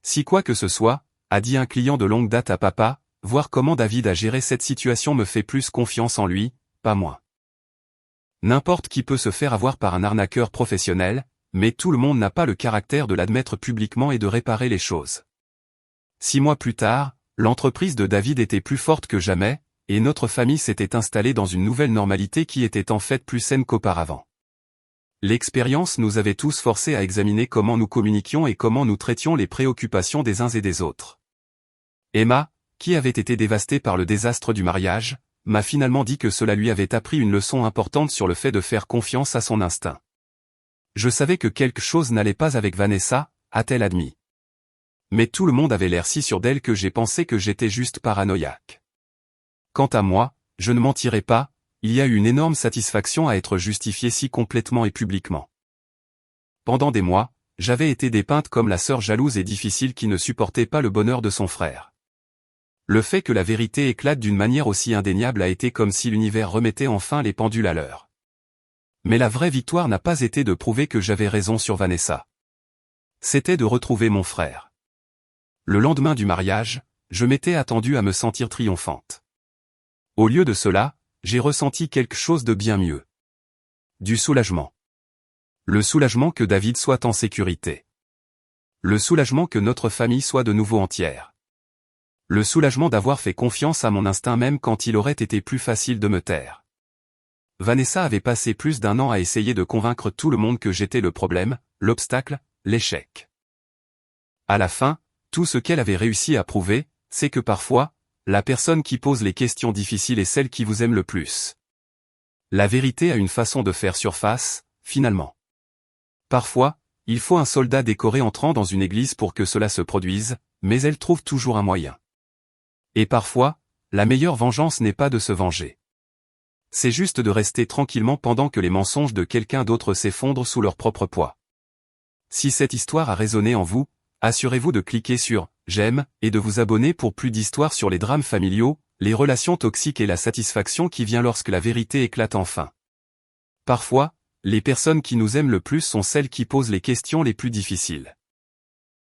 Si quoi que ce soit, a dit un client de longue date à papa, voir comment David a géré cette situation me fait plus confiance en lui, pas moins. N'importe qui peut se faire avoir par un arnaqueur professionnel, mais tout le monde n'a pas le caractère de l'admettre publiquement et de réparer les choses. 6 mois plus tard, l'entreprise de David était plus forte que jamais, et notre famille s'était installée dans une nouvelle normalité qui était en fait plus saine qu'auparavant. L'expérience nous avait tous forcés à examiner comment nous communiquions et comment nous traitions les préoccupations des uns et des autres. Emma, qui avait été dévastée par le désastre du mariage, m'a finalement dit que cela lui avait appris une leçon importante sur le fait de faire confiance à son instinct. Je savais que quelque chose n'allait pas avec Vanessa, a-t-elle admis. Mais tout le monde avait l'air si sûr d'elle que j'ai pensé que j'étais juste paranoïaque. Quant à moi, je ne mentirai pas, il y a eu une énorme satisfaction à être justifié si complètement et publiquement. Pendant des mois, j'avais été dépeinte comme la sœur jalouse et difficile qui ne supportait pas le bonheur de son frère. Le fait que la vérité éclate d'une manière aussi indéniable a été comme si l'univers remettait enfin les pendules à l'heure. Mais la vraie victoire n'a pas été de prouver que j'avais raison sur Vanessa. C'était de retrouver mon frère. Le lendemain du mariage, je m'étais attendue à me sentir triomphante. Au lieu de cela, j'ai ressenti quelque chose de bien mieux. Du soulagement. Le soulagement que David soit en sécurité. Le soulagement que notre famille soit de nouveau entière. Le soulagement d'avoir fait confiance à mon instinct même quand il aurait été plus facile de me taire. Vanessa avait passé plus d'1 an à essayer de convaincre tout le monde que j'étais le problème, l'obstacle, l'échec. À la fin, tout ce qu'elle avait réussi à prouver, c'est que parfois, la personne qui pose les questions difficiles est celle qui vous aime le plus. La vérité a une façon de faire surface, finalement. Parfois, il faut un soldat décoré entrant dans une église pour que cela se produise, mais elle trouve toujours un moyen. Et parfois, la meilleure vengeance n'est pas de se venger. C'est juste de rester tranquillement pendant que les mensonges de quelqu'un d'autre s'effondrent sous leur propre poids. Si cette histoire a résonné en vous, assurez-vous de cliquer sur « J'aime » et de vous abonner pour plus d'histoires sur les drames familiaux, les relations toxiques et la satisfaction qui vient lorsque la vérité éclate enfin. Parfois, les personnes qui nous aiment le plus sont celles qui posent les questions les plus difficiles.